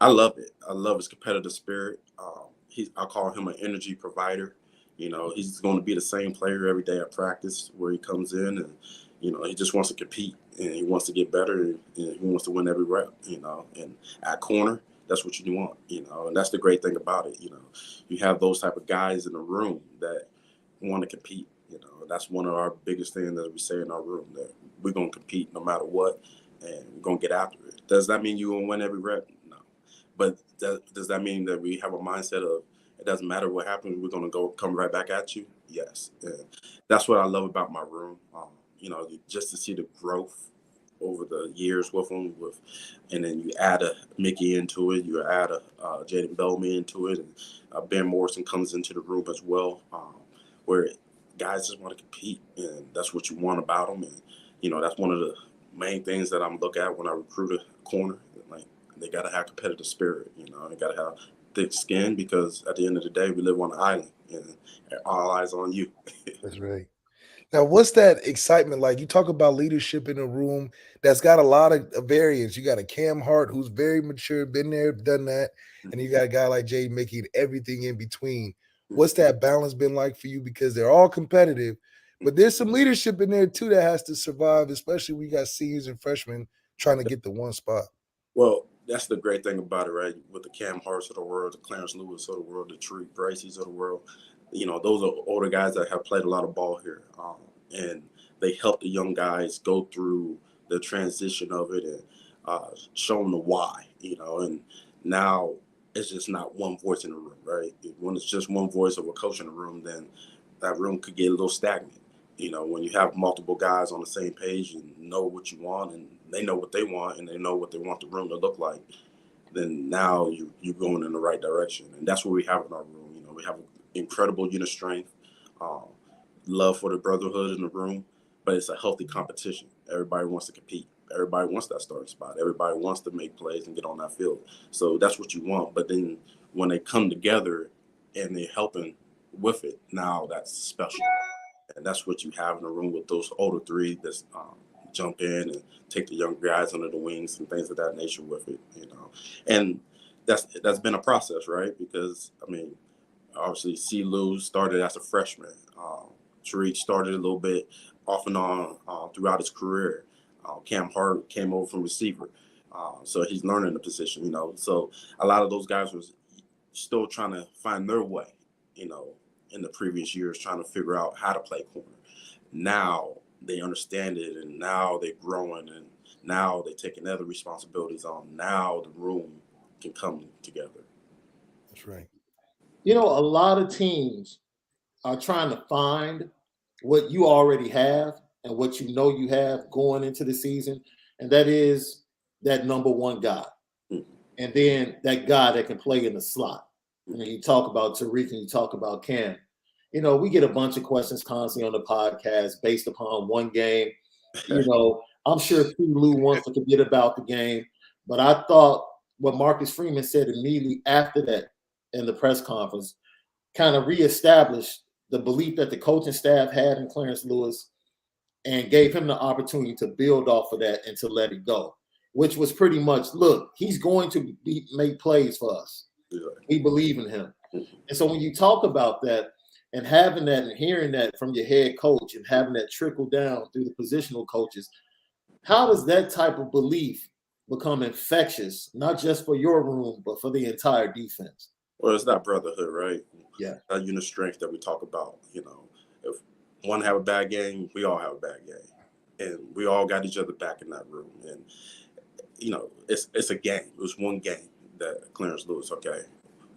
I love it. I love his competitive spirit. I call him an energy provider. He's going to be the same player every day at practice where he comes in and, he just wants to compete and he wants to get better and he wants to win every rep, and at corner, that's what you want, and that's the great thing about it. You have those type of guys in the room that want to compete, that's one of our biggest things that we say in our room, that we're going to compete no matter what and we're going to get after it. Does that mean you're going to win every rep? No. But does that mean that we have a mindset of it doesn't matter what happens, we're going to come right back at you? Yes. And that's what I love about my room. Just to see the growth over the years with them, and then you add a Mickey into it, you add a Jaden Bellamy into it, and Ben Morrison comes into the room as well, where guys just want to compete, and that's what you want about them. And that's one of the main things that I'm looking at when I recruit a corner. Like they got to have competitive spirit, they got to have thick skin because at the end of the day, we live on an island, and all eyes on you. That's right. Now, what's that excitement like? You talk about leadership in a room that's got a lot of variance. You got a Cam Hart who's very mature, been there, done that, and you got a guy like Jay making everything in between. What's that balance been like for you? Because they're all competitive, but there's some leadership in there too that has to survive, especially when you got seniors and freshmen trying to get the one spot. Well, that's the great thing about it, right? With the Cam Harts of the world, the Clarence Lewis of the world, the Tariq Bracy's of the world, those are older guys that have played a lot of ball here, and they help the young guys go through the transition of it and show them the why, and now it's just not one voice in the room, right? When it's just one voice of a coach in the room, then that room could get a little stagnant. When you have multiple guys on the same page and know what you want and they know what they want and they know what they want the room to look like, then now you're going in the right direction. And that's what we have in our room. We have incredible unit strength, love for the brotherhood in the room, but it's a healthy competition. Everybody wants to compete. Everybody wants that starting spot. Everybody wants to make plays and get on that field. So that's what you want. But then when they come together and they're helping with it, now that's special. And that's what you have in the room with those older three that jump in and take the young guys under the wings and things of that nature with it, And that's been a process, right? Because, obviously, C. Lou started as a freshman. Tariq started a little bit off and on throughout his career. Cam Hart came over from receiver. So he's learning the position, So a lot of those guys was still trying to find their way, in the previous years, trying to figure out how to play corner. Now they understand it, and now they're growing, and now they're taking other responsibilities on. Now the room can come together. That's right. A lot of teams are trying to find what you already have and what you have going into the season, and that is that number one guy. Mm-hmm. And then that guy that can play in the slot. And you talk about Tariq and you talk about Cam. We get a bunch of questions constantly on the podcast based upon one game. I'm sure P. Lou wants to forget about the game, but I thought what Marcus Freeman said immediately after that in the press conference kind of reestablished the belief that the coaching staff had in Clarence Lewis and gave him the opportunity to build off of that and to let it go, which was pretty much, look, he's going to make plays for us. We believe in him. And so when you talk about that and having that and hearing that from your head coach and having that trickle down through the positional coaches, how does that type of belief become infectious, not just for your room, but for the entire defense? Well, it's that brotherhood, right? Yeah. That unit strength that we talk about, if one have a bad game, we all have a bad game. And we all got each other back in that room. And, it's a game. It was one game that Clarence Lewis, okay,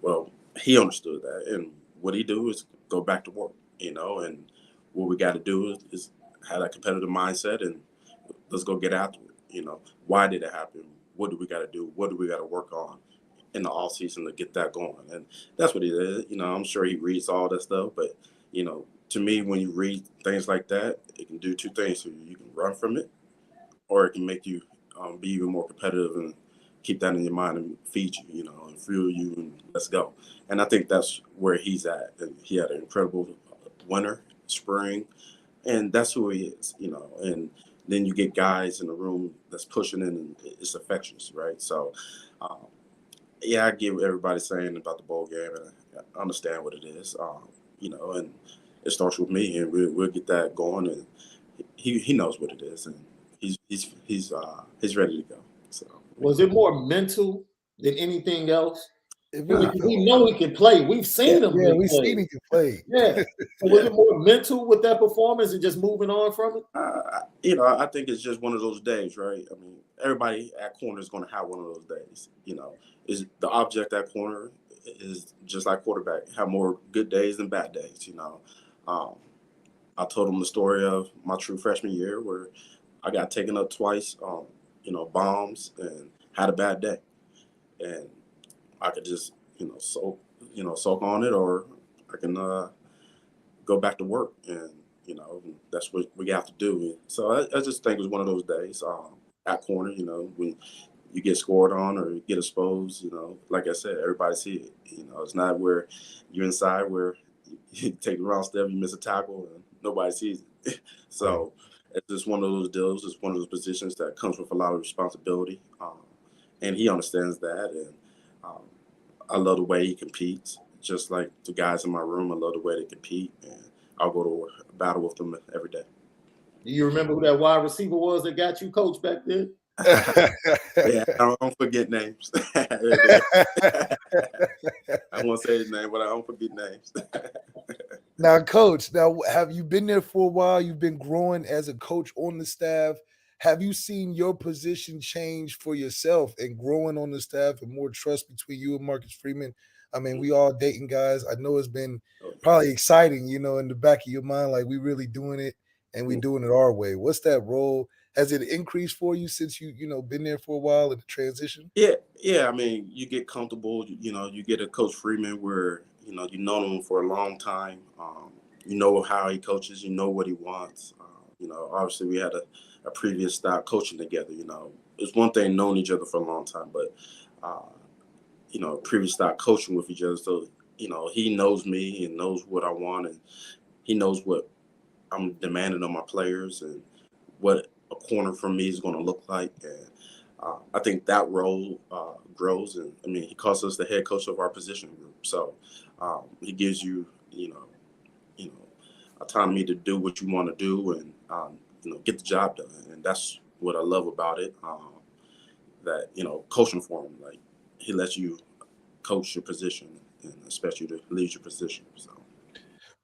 well, he understood that. And what he do is go back to work, and what we got to do is have that competitive mindset and let's go get after it. Why did it happen? What do we got to do? What do we got to work on in the off season to get that going? And that's what he did. I'm sure he reads all that stuff, but, to me, when you read things like that, it can do two things. So you can run from it, or it can make you be even more competitive and keep that in your mind and feed you, and fuel you and let's go. And I think that's where he's at. And he had an incredible winter, spring, and that's who he is, and then you get guys in the room that's pushing in and it's infectious, right? So, yeah, I get what everybody's saying about the bowl game, and I understand what it is, and it starts with me, and we'll get that going, and he knows what it is, and he's ready to go. So, was it more mental than anything else? It really We know he can play. We've seen him. Yeah, we've seen he can play. Yeah. So was it more mental with that performance and just moving on from it? I think it's just one of those days, right? Everybody at corner is going to have one of those days. Is the object at corner is just like quarterback, have more good days than bad days. I told him the story of my true freshman year where I got taken up twice, bombs and had a bad day, and I could just soak on it, or I can go back to work, and that's what we have to do. So I just think it was one of those days at corner, when you get scored on or you get exposed, like I said, everybody see it. It's not where you're inside where you take the wrong step, you miss a tackle, and nobody sees it. So it's just one of those deals. It's one of those positions that comes with a lot of responsibility, and he understands that. And um, I love the way he competes. Just like the guys in my room, I love the way they compete, and I'll go to battle with them every day. Do you remember who that wide receiver was that got you, Coach, back then? Yeah, I don't forget names. I won't say his name, but I don't forget names. Now, Coach, have you been there for a while? You've been growing as a coach on the staff. Have you seen your position change for yourself and growing on the staff and more trust between you and Marcus Freeman? I mean, we all dating guys. I know it's been probably exciting, in the back of your mind, like we really doing it and we doing it our way. What's that role? Has it increased for you since you been there for a while in the transition? Yeah. I mean, you get comfortable. You get a Coach Freeman where you know him for a long time. You know how he coaches. You know what he wants. Obviously we had a previous stop coaching together. It's one thing knowing each other for a long time, but previous stop coaching with each other. So he knows me and knows what I want, and he knows what I'm demanding of my players and what a corner from me is going to look like. And I think that role grows. And I mean, he calls us the head coach of our position group. So he gives you, autonomy to do what you want to do and, get the job done. And that's what I love about it. That, coaching for him, like he lets you coach your position and especially to lead your position. So.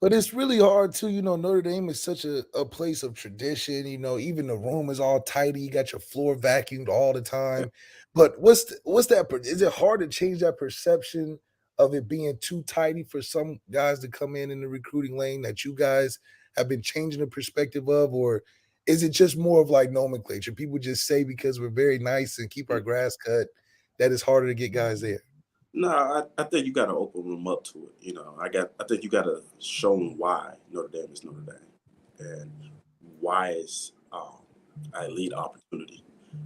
But it's really hard too. Notre Dame is such a place of tradition. Even the room is all tidy. You got your floor vacuumed all the time. But what's that? Is it hard to change that perception of it being too tidy for some guys to come in the recruiting lane that you guys have been changing the perspective of? Or is it just more of like nomenclature? People just say because we're very nice and keep our grass cut that it's harder to get guys there. No, I think you got to open them up to it. I think you got to show them why Notre Dame is Notre Dame, and why it's an elite opportunity.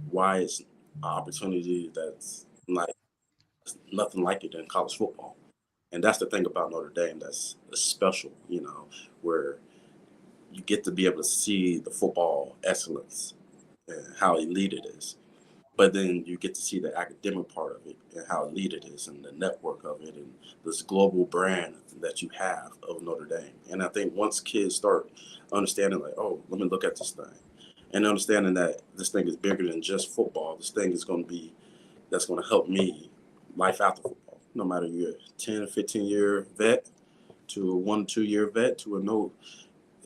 Why it's an opportunity that's like nothing like it in college football, and that's the thing about Notre Dame that's special. Where you get to be able to see the football excellence and how elite it is. But then you get to see the academic part of it and how elite it is and the network of it and this global brand that you have of Notre Dame. And I think once kids start understanding like, oh, let me look at this thing and understanding that this thing is bigger than just football, this thing is going to be, that's going to help me life after football. No matter you're 10 or 15-year vet to a 1-2 year vet to a no,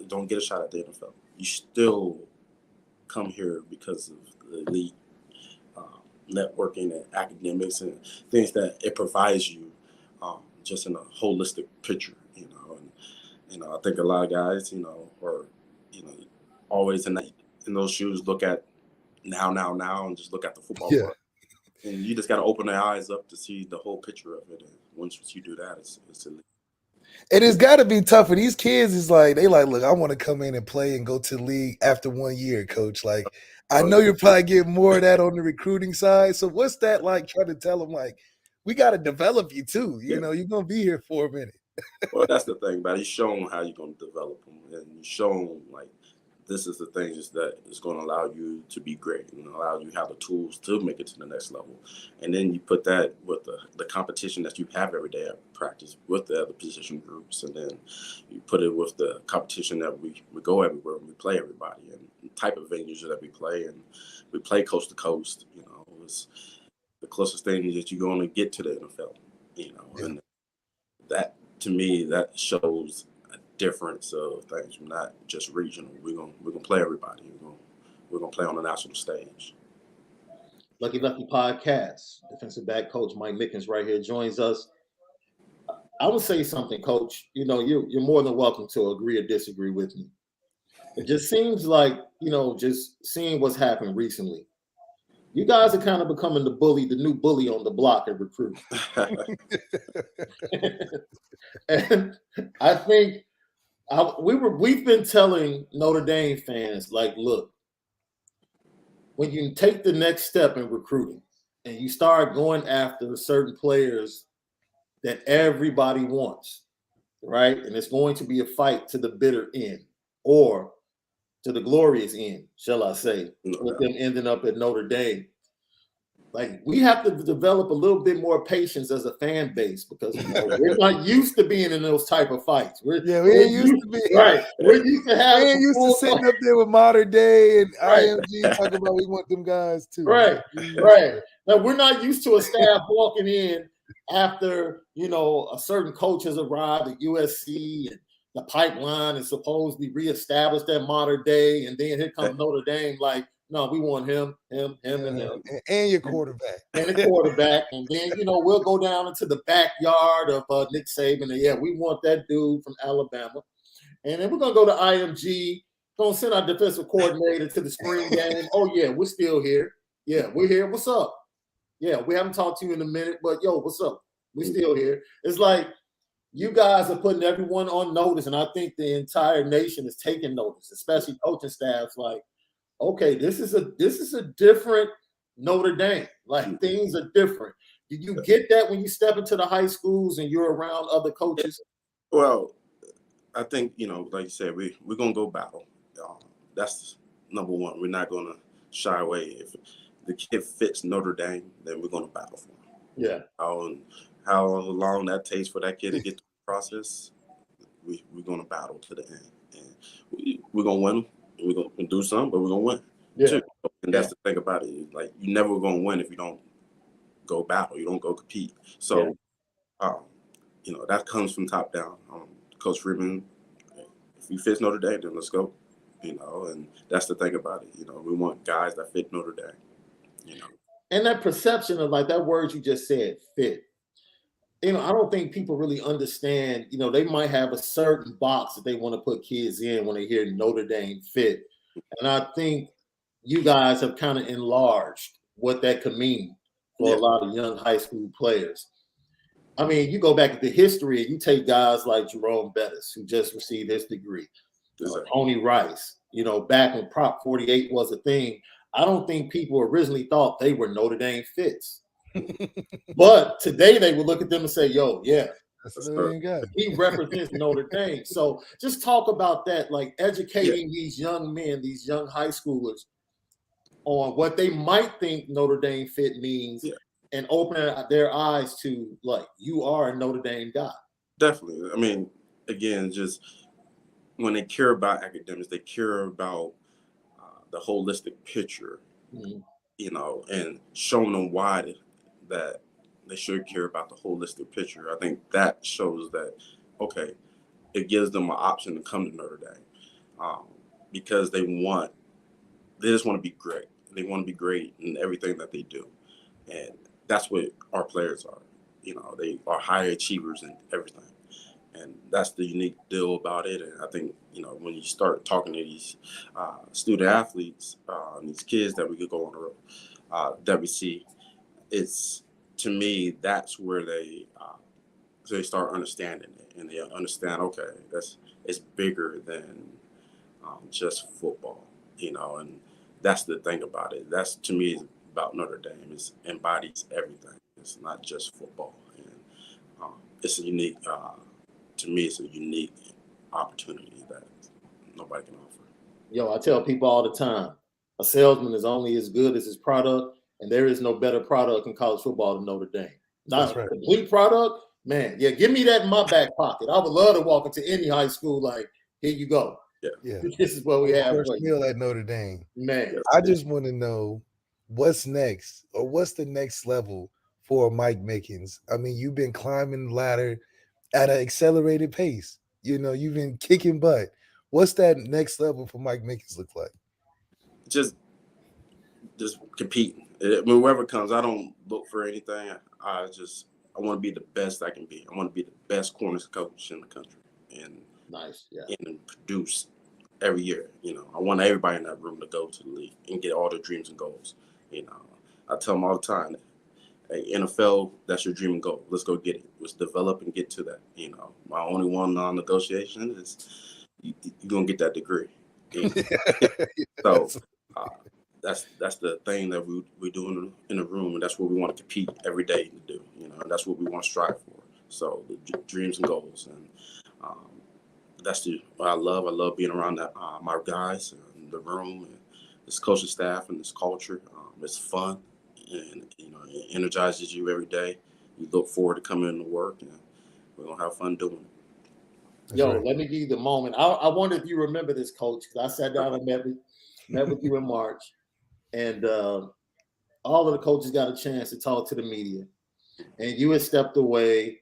don't get a shot at the NFL. You still come here because of the elite networking and academics and things that it provides you just in a holistic picture, and I think a lot of guys, are, always in those shoes look at now and just look at the football part. And you just got to open their eyes up to see the whole picture of it. And once you do that, it's elite. And it's got to be tough for these kids. Is like they like, look, I want to come in and play and go to the league after 1 year, coach. Like, I know you're probably getting more of that on the recruiting side. So what's that like? Trying to tell them like, we got to develop you too. You're gonna be here for a minute. Well, that's the thing about it. He's shown how you're going to develop them, and he's shown like this is the things that is going to allow you to be great and allow you to have the tools to make it to the next level. And then you put that with the competition that you have every day at practice with the other position groups. And then you put it with the competition that we go everywhere and we play everybody and the type of venues that we play. And we play coast to coast, it's the closest thing that you're going to get to the NFL, and that to me, that shows difference of things. We're not just regional. We're gonna play everybody. We're gonna play on the national stage. Lucky Lefty Podcast. Defensive back Coach Mike Mickens right here joins us. I would say something, Coach. You're more than welcome to agree or disagree with me. It just seems like, just seeing what's happened recently, you guys are kind of becoming the new bully on the block at recruiting. And I think we've been telling Notre Dame fans, like, look, when you take the next step in recruiting and you start going after certain players that everybody wants, right? And it's going to be a fight to the bitter end. or to the glorious end, shall I say, No with doubt. them ending up at Notre Dame. Like, we have to develop a little bit more patience as a fan base because we're not used to being in those type of fights. We ain't used to be. Right. We're used to We having ain't used to sitting up there with Modern Day and Right. IMG talking about we want them guys too. Right. Now, we're not used to a staff walking in after, a certain coach has arrived at USC and the pipeline is supposedly reestablished at Modern Day, and then here comes Notre Dame like, no, we want him, and him. And your quarterback. And the quarterback. And then, we'll go down into the backyard of Nick Saban. And, we want that dude from Alabama. And then we're going to go to IMG, going to send our defensive coordinator to the spring game. Oh, yeah, we're still here. Yeah, we're here. What's up? Yeah, we haven't talked to you in a minute, but, yo, what's up? We're still here. It's like you guys are putting everyone on notice, and I think the entire nation is taking notice, especially coaching staffs like, okay, this is a different Notre Dame. Like, things are different. Did you get that when you step into the high schools and you're around other coaches? Well, I think, like you said, we're going to go battle. That's number one. We're not going to shy away. If the kid fits Notre Dame, then we're going to battle for him. Yeah. How long that takes for that kid to get through the process, we're going to battle to the end. And we're going to win. We're going to do something, but we're going to win. Yeah. Too. And that's the thing about it. Like, you're never going to win if you don't go battle. You don't go compete. So, that comes from top down. Coach Freeman, if he fits Notre Dame, then let's go. And that's the thing about it. We want guys that fit Notre Dame. And that perception of, like, that word you just said, fit. I don't think people really understand. They might have a certain box that they want to put kids in when they hear Notre Dame fit. And I think you guys have kind of enlarged what that could mean for a lot of young high school players. I mean, you go back into history and you take guys like Jerome Bettis, who just received his degree, Tony Rice, back when Prop 48 was a thing. I don't think people originally thought they were Notre Dame fits. But today they would look at them and say, yo, yeah, he represents Notre Dame. So just talk about that, like educating these young men, these young high schoolers on what they might think Notre Dame fit means and opening their eyes to, like, you are a Notre Dame guy. Definitely. I mean, again, just when they care about academics, they care about the holistic picture, and showing them why that they should care about the holistic picture. I think that shows that, okay, it gives them an option to come to Notre Dame because they just want to be great. They want to be great in everything that they do. And that's what our players are. They are high achievers in everything. And that's the unique deal about it. And I think, when you start talking to these student athletes, these kids that we could go on the road, that we see, to me, that's where they start understanding it. And they understand, okay, it's bigger than just football, and that's the thing about it. That's, to me, about Notre Dame. It embodies everything. It's not just football. And it's a unique, to me, it's a unique opportunity that nobody can offer. Yo, I tell people all the time, a salesman is only as good as his product, and there is no better product in college football than Notre Dame. Not a complete product, man. Yeah, give me that in my back pocket. I would love to walk into any high school like, here you go. Yeah. This is what we have. First meal at Notre Dame. Man. I just want to know what's next, or what's the next level for Mike Mickens. I mean, you've been climbing the ladder at an accelerated pace. You've been kicking butt. What's that next level for Mike Mickens look like? Just competing. I mean, whoever comes, I don't look for anything. I want to be the best I can be. I want to be the best corners coach in the country, and and produce every year. I want everybody in that room to go to the league and get all their dreams and goals. I tell them all the time, hey, NFL, that's your dream and goal. Let's go get it. Let's develop and get to that. My only one non-negotiation is you're gonna get that degree. So that's the thing that we do in the room, and that's what we want to compete every day to do. And that's what we want to strive for. So the dreams and goals, and that's what I love. I love being around my guys in the room, and this coaching staff and this culture. It's fun, and it energizes you every day. You look forward to coming into work, and we're gonna have fun doing it. That's Yo, right. let me give you the moment. I wonder if you remember this, Coach, because I sat down and met with you in March, and all of the coaches got a chance to talk to the media, and you had stepped away.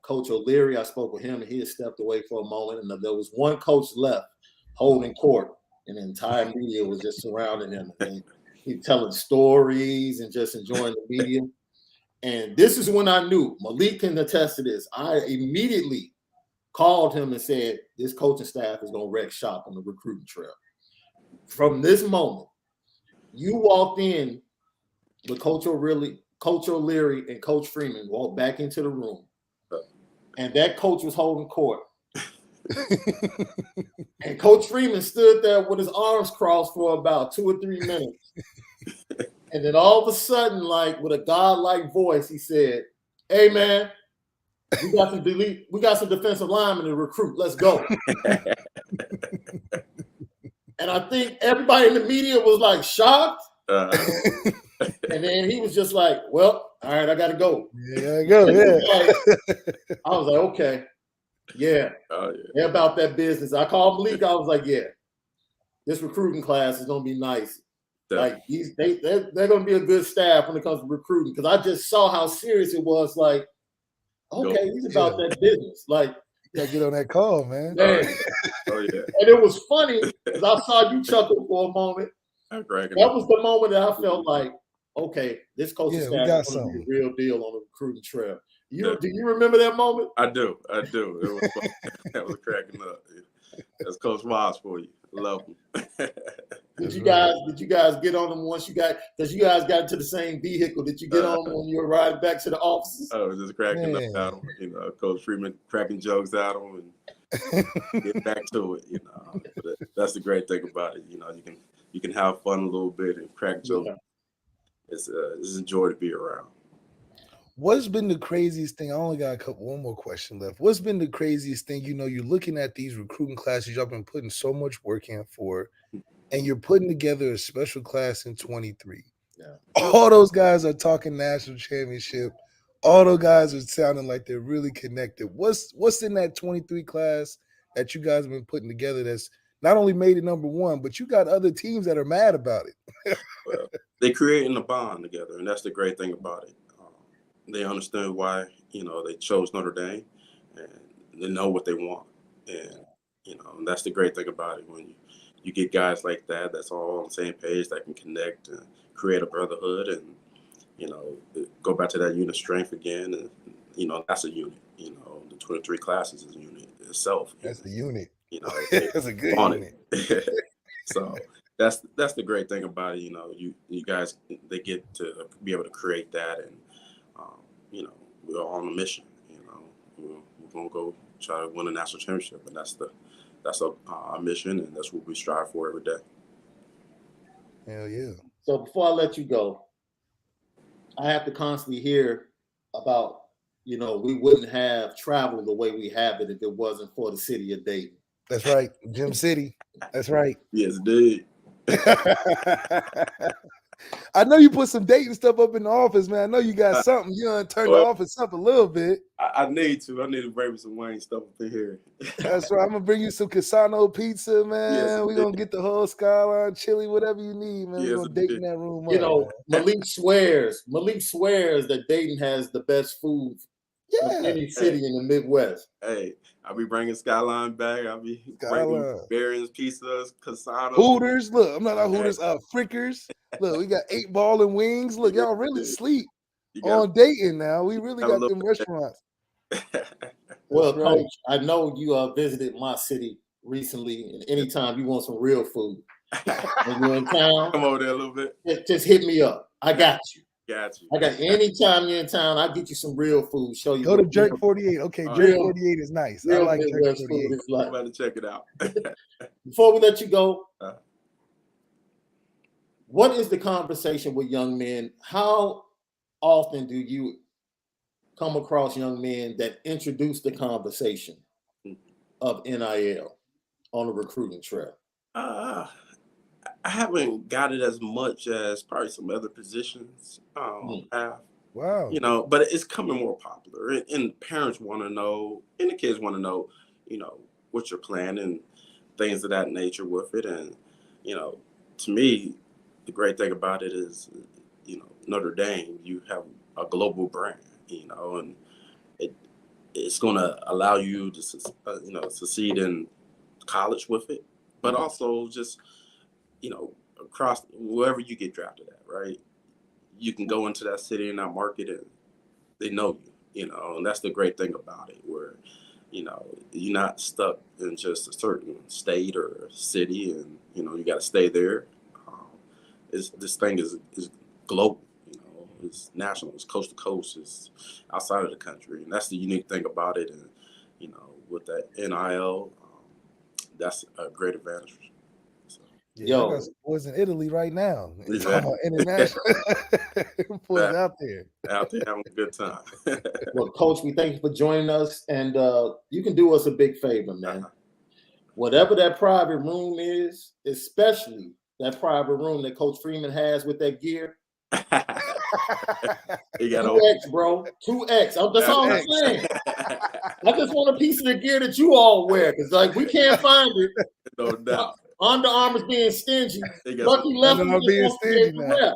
Coach O'Leary, I spoke with him, and he had stepped away for a moment, and there was one coach left holding court, and the entire media was just surrounding him, and he telling stories and just enjoying the media. And this is when I knew, Malik can attest to this. I immediately called him and said, this coaching staff is going to wreck shop on the recruiting trail. From this moment, you walked in with Coach O'Leary and Coach Freeman walked back into the room, and that coach was holding court. And Coach Freeman stood there with his arms crossed for about 2 or 3 minutes. And then all of a sudden, like with a godlike voice, he said, "Hey man, we got some defensive linemen to recruit. Let's go." And I think everybody in the media was like shocked. And then he was just like, "Well, all right, I gotta go." Yeah, I go. Yeah. I was like, okay. Yeah. They're about that business. I called Malik. I was like, yeah, this recruiting class is gonna be nice. Definitely. Like they're gonna be a good staff when it comes to recruiting, because I just saw how serious it was. Like, okay, he's about that business. Like, you gotta get on that call, man. Oh yeah. And it was funny because I saw you chuckle for a moment. That was the moment that I felt like, okay, this coaching staff is going to be a real deal on the recruiting trail. Do you remember that moment? I do. It was fun. That was cracking up. That's Coach Miles for you. Love him. Did you guys get on them once because you guys got into the same vehicle? Did you get on when you were riding back to the offices? I was just cracking up at him. Coach Freeman cracking jokes at him and get back to it. But that's the great thing about it. You can have fun a little bit and crack jokes. Yeah. It's a joy to be around. What's been the craziest thing? I only got one more question left. What's been the craziest thing? You're looking at these recruiting classes y'all been putting so much work in for, and you're putting together a special class in 23. Yeah. All those guys are talking national championship. All those guys are sounding like they're really connected. What's in that 23 class that you guys have been putting together that's not only made it number one, but you got other teams that are mad about it? Well, they're creating a bond together, and that's the great thing about it. They understand why, they chose Notre Dame, and they know what they want. And, and that's the great thing about it. When you get guys like that, that's all on the same page, that can connect and create a brotherhood and, go back to that unit strength again. And, that's a unit. The 23 classes is a unit itself. That's the unit. That's a good unit. So that's the great thing about it. You guys, they get to be able to create that, and we're all on a mission. We're gonna go try to win a national championship, and that's our mission, and that's what we strive for every day. Hell yeah! So before I let you go, I have to constantly hear about we wouldn't have traveled the way we have it if it wasn't for the city of Dayton. That's right, Gym City. That's right. Yes, dude. I know you put some Dayton stuff up in the office, man. I know you got something. You done turned the office up a little bit. I need to bring me some Wayne stuff up in here. That's right. I'm gonna bring you some Casano pizza, man. Yes, we're gonna get the whole skyline chili, whatever you need, man. We're gonna Dayton that room up. Malik swears that Dayton has the best food of any city in the Midwest. Hey, I'll be bringing Skyline back. I'll be bringing Barron's pizzas, Casano. Hooters. Look, I'm not on Hooters. Frickers. Look, we got 8 Ball and Wings. Look, y'all really sleep on Dayton now. We really got them restaurants. Well, Coach, I know you visited my city recently, and anytime you want some real food, when you're in town, come over there a little bit. Just hit me up. I got you. Got you. Anytime you're in town, I'll get you some real food. Show you. Go to Jerk 48. Okay, Jerk 48 is nice. I like Jerk 48. I'm about to check it out. Before we let you go, what is the conversation with young men? How often do you come across young men that introduce the conversation of NIL on the recruiting trail? I haven't got it as much as probably some other positions have. Wow. You know, but it's coming more popular, and parents want to know, and the kids want to know, you know, what you're planning, things of that nature with it. And, you know, to me, the great thing about it is, you know, Notre Dame, you have a global brand, you know, and it's going to allow you to, you know, succeed in college with it, but also just, you know, across wherever you get drafted at, right? You can go into that city and that market and they know you know, and that's the great thing about it, where, you know, you're not stuck in just a certain state or city and, you know, you got to stay there. This thing is global, you know, it's national, it's coast to coast, it's outside of the country. And that's the unique thing about it. And, you know, with that NIL, that's a great advantage. Yeah, I got some boys in Italy right now. It's talking about international. Boys out there having a good time. Well, Coach, we thank you for joining us, and you can do us a big favor, man. Whatever that private room is, especially that private room that Coach Freeman has with that gear. 2X, bro. 2X. That's all I'm saying. I just want a piece of the gear that you all wear, because like we can't find it. No doubt. Under Armour's being stingy. Lucky Lefty being stingy now.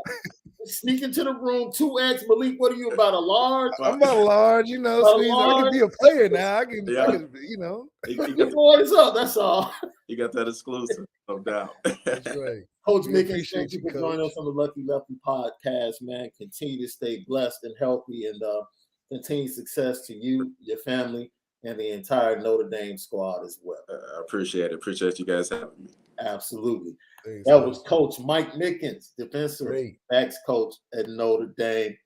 Sneak into the room, 2X. Malik, what are you, about a large? I'm about a large, you know. I can be a player now. I can you know. Your boys up, that's all. You got that exclusive, no doubt. That's right. Coach Mickens, thank you for joining us on the Lucky Lefty podcast, man. Continue to stay blessed and healthy, and continue success to you, your family, and the entire Notre Dame squad as well. I appreciate it. Appreciate you guys having me. Absolutely. That was Coach Mike Mickens, defensive backs coach at Notre Dame.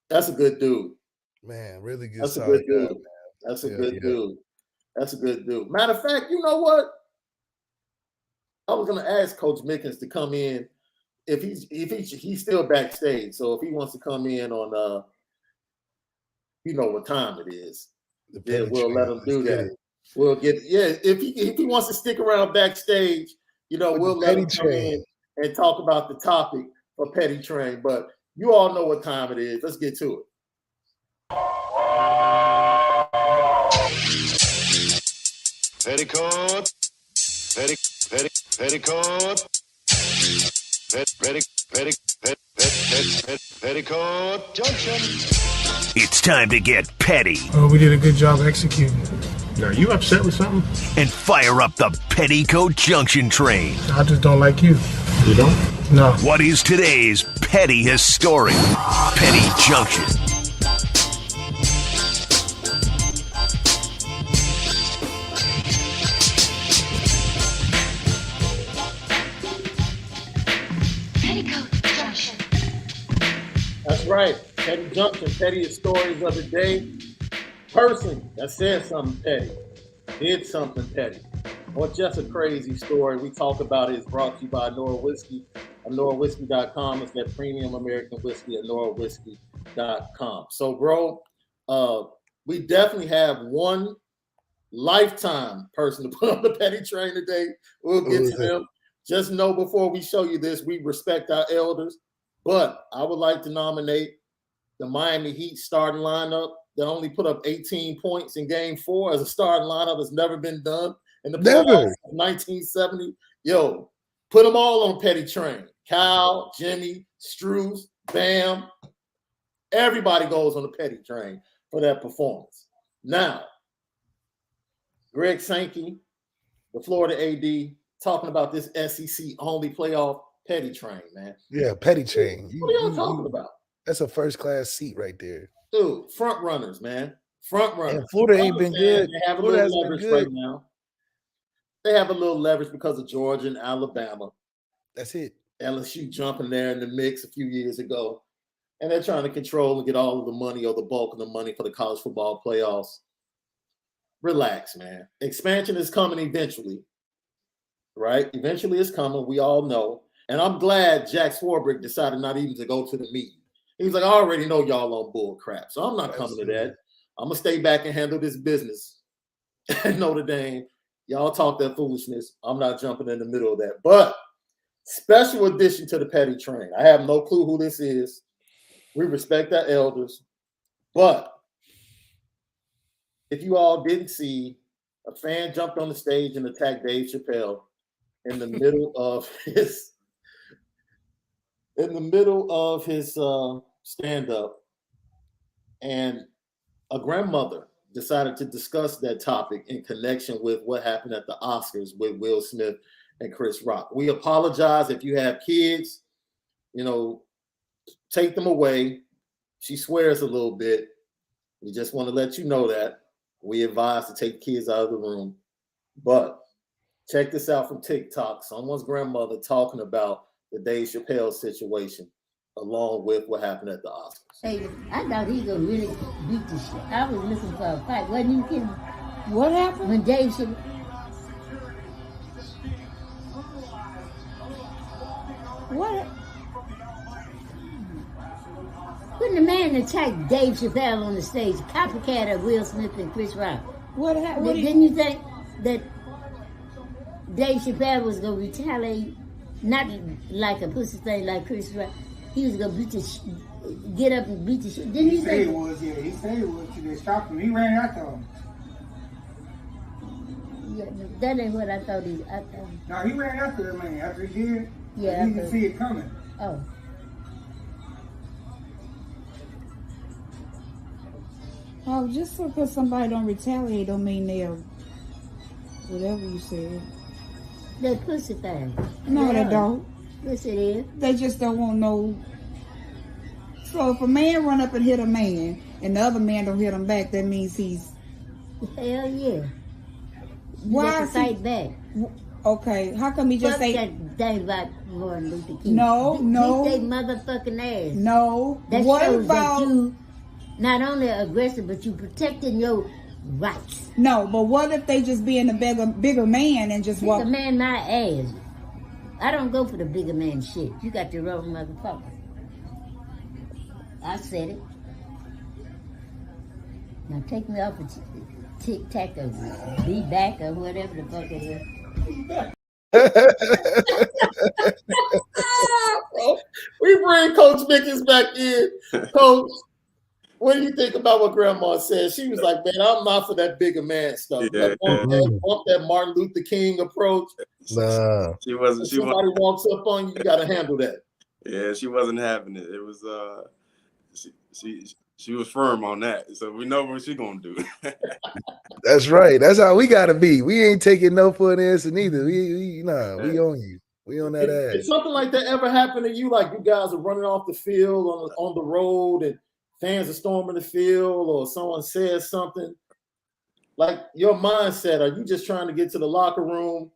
That's a good dude. Man, really good. That's a good dude. Man. That's a good dude. That's a good dude. Matter of fact, you know what? I was going to ask Coach Mickens to come in if he's still backstage. So if he wants to come in on you know what time it is, then we'll let him do that. We'll get if he wants to stick around backstage, you know, we'll let him come in and talk about the topic for Petty Train. But you all know what time it is. Let's get to it. Petticoat, petticoat, petticoat junction. It's time to get petty. Oh, we did a good job executing. Are you upset with something? And fire up the Petticoat Junction train. I just don't like you. You don't? No. What is today's petty historic Petty Junction? Petticoat Junction. That's right. Petty Junction, pettiest stories of the day. Person that said something petty, did something petty, or just a crazy story we talk about is brought to you by Onora Whiskey, OnoraWhiskey.com. It's that premium American whiskey at OnoraWhiskey.com. So, bro, we definitely have one lifetime person to put on the petty train today. We'll get to them. Just know before we show you this, we respect our elders, but I would like to nominate the Miami Heat starting lineup that only put up 18 points in Game 4 as a starting lineup has never been done in the playoffs of 1970. Yo, put them all on petty train. Kyle, Jimmy, Strus, Bam. Everybody goes on the petty train for that performance. Now, Greg Sankey, the Florida AD, talking about this SEC only playoff petty train, man. Yeah, petty train. What are y'all talking about? That's a first-class seat right there. Dude, front runners, man. Front runners. And Florida ain't been good. They have a little leverage right now. They have a little leverage because of Georgia and Alabama. That's it. LSU jumping there in the mix a few years ago. And they're trying to control and get all of the money or the bulk of the money for the college football playoffs. Relax, man. Expansion is coming eventually. Right? Eventually it's coming. We all know. And I'm glad Jack Swarbrick decided not even to go to the meeting. He was like, I already know y'all on bull crap, so I'm not coming to that. I'm going to stay back and handle this business at Notre Dame. Y'all talk that foolishness. I'm not jumping in the middle of that. But special addition to the petty train. I have no clue who this is. We respect our elders. But if you all didn't see, a fan jumped on the stage and attacked Dave Chappelle in the middle of his stand-up. And a grandmother decided to discuss that topic in connection with what happened at the Oscars with Will Smith and Chris Rock. We apologize if you have kids, take them away. She swears a little bit. We just want to let you know that. We advise to take kids out of the room. But check this out from TikTok. Someone's grandmother talking about the Dave Chappelle situation along with what happened at the Oscars. Hey, I thought he was going to really beat the shit. I was looking for a fight. Wasn't you kidding? What happened? When Dave Chappelle... What? When the man attacked Dave Chappelle on the stage, copycat of Will Smith and Chris Rock. What happened? Didn't you think that Dave Chappelle was going to retaliate, not like a pussy thing like Chris Rock? He was going to get up and beat the shit. Didn't you think? He said it was. They stopped him. He ran after him. Yeah, that ain't what I thought he... No, he ran after him, man. After he did, yeah, you can see it coming. Oh. Oh, just because somebody don't retaliate don't mean they'll... Whatever you said. That pussy thing. No, yeah. they don't. Yes, it is. They just don't want no... So if a man run up and hit a man, and the other man don't hit him back, that means he's... Hell yeah. Why is he... fight back. Okay, how come he just say... that thing about Martin Luther King. No. Beat they motherfucking ass. No. That shows that you not only aggressive, but you protecting your rights. No, but what if they just being a bigger man and just walk... Bigger man my ass. I don't go for the bigger man shit. You got the wrong motherfucker. I said it. Now take me off of Tic-Tac or Be Back or whatever the fuck it is. We bring Coach Mickens back in. Coach, what do you think about what Grandma said? She was like, man, I'm not for that bigger man stuff. Yeah. Bump that Martin Luther King approach. Nah. She wasn't. If somebody walks up on you, you got to handle that. Yeah, she wasn't having it. It was she was firm on that. So we know what she's gonna do. That's right. That's how we gotta be. We ain't taking no for an answer neither. We on you. We on that ass. If something like that ever happened to you, like you guys are running off the field on the road and fans are storming the field, or someone says something, like your mindset, are you just trying to get to the locker room?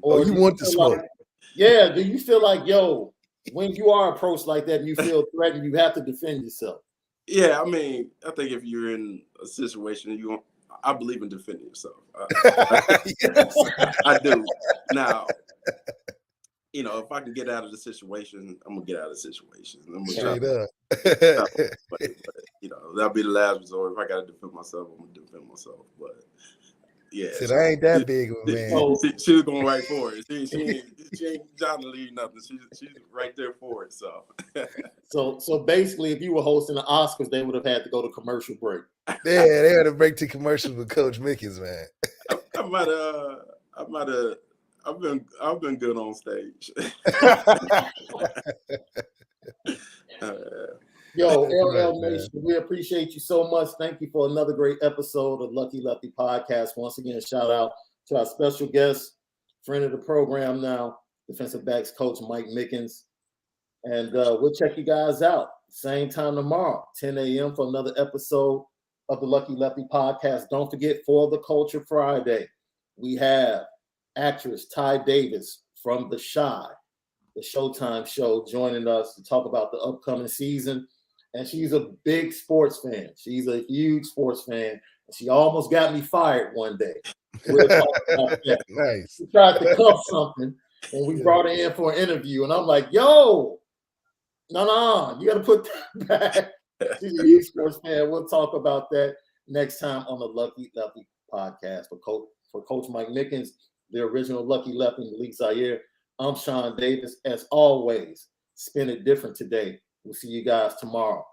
Or you want to smoke? Like, yeah. Do you feel like, yo, when you are approached like that and you feel threatened, you have to defend yourself? Yeah, I mean, I think if you're in a situation, I believe in defending yourself. I do. Now, if I can get out of the situation, I'm gonna get out of the situation. Straight up. But that'll be the last resort. If I gotta defend myself, I'm gonna defend myself. But yeah, said I ain't that big of a man. She was going right for it. She ain't trying to leave nothing. She's right there for it. So basically, if you were hosting the Oscars, they would have had to go to commercial break. Yeah, they had to break to commercials with Coach Mickens, man. I've been good on stage. Yo, LL Nation, we appreciate you so much. Thank you for another great episode of Lucky Lefty Podcast. Once again, shout out to our special guest, friend of the program now, defensive backs coach Mike Mickens. And we'll check you guys out same time tomorrow, 10 a.m. for another episode of the Lucky Lefty Podcast. Don't forget, for the Culture Friday, we have actress Ty Davis from The Chi, the Showtime show, joining us to talk about the upcoming season. And she's a big sports fan. She's a huge sports fan. She almost got me fired one day. We'll talk about that. Nice. She tried to cuff something, and we brought her in for an interview. And I'm like, yo, no, you got to put that back. She's a huge sports fan. We'll talk about that next time on the Lucky Lefty podcast. For Coach Mike Mickens, the original Lucky Lefty, Malik Zaire, I'm Shaun Davis. As always, spin it different today. We'll see you guys tomorrow.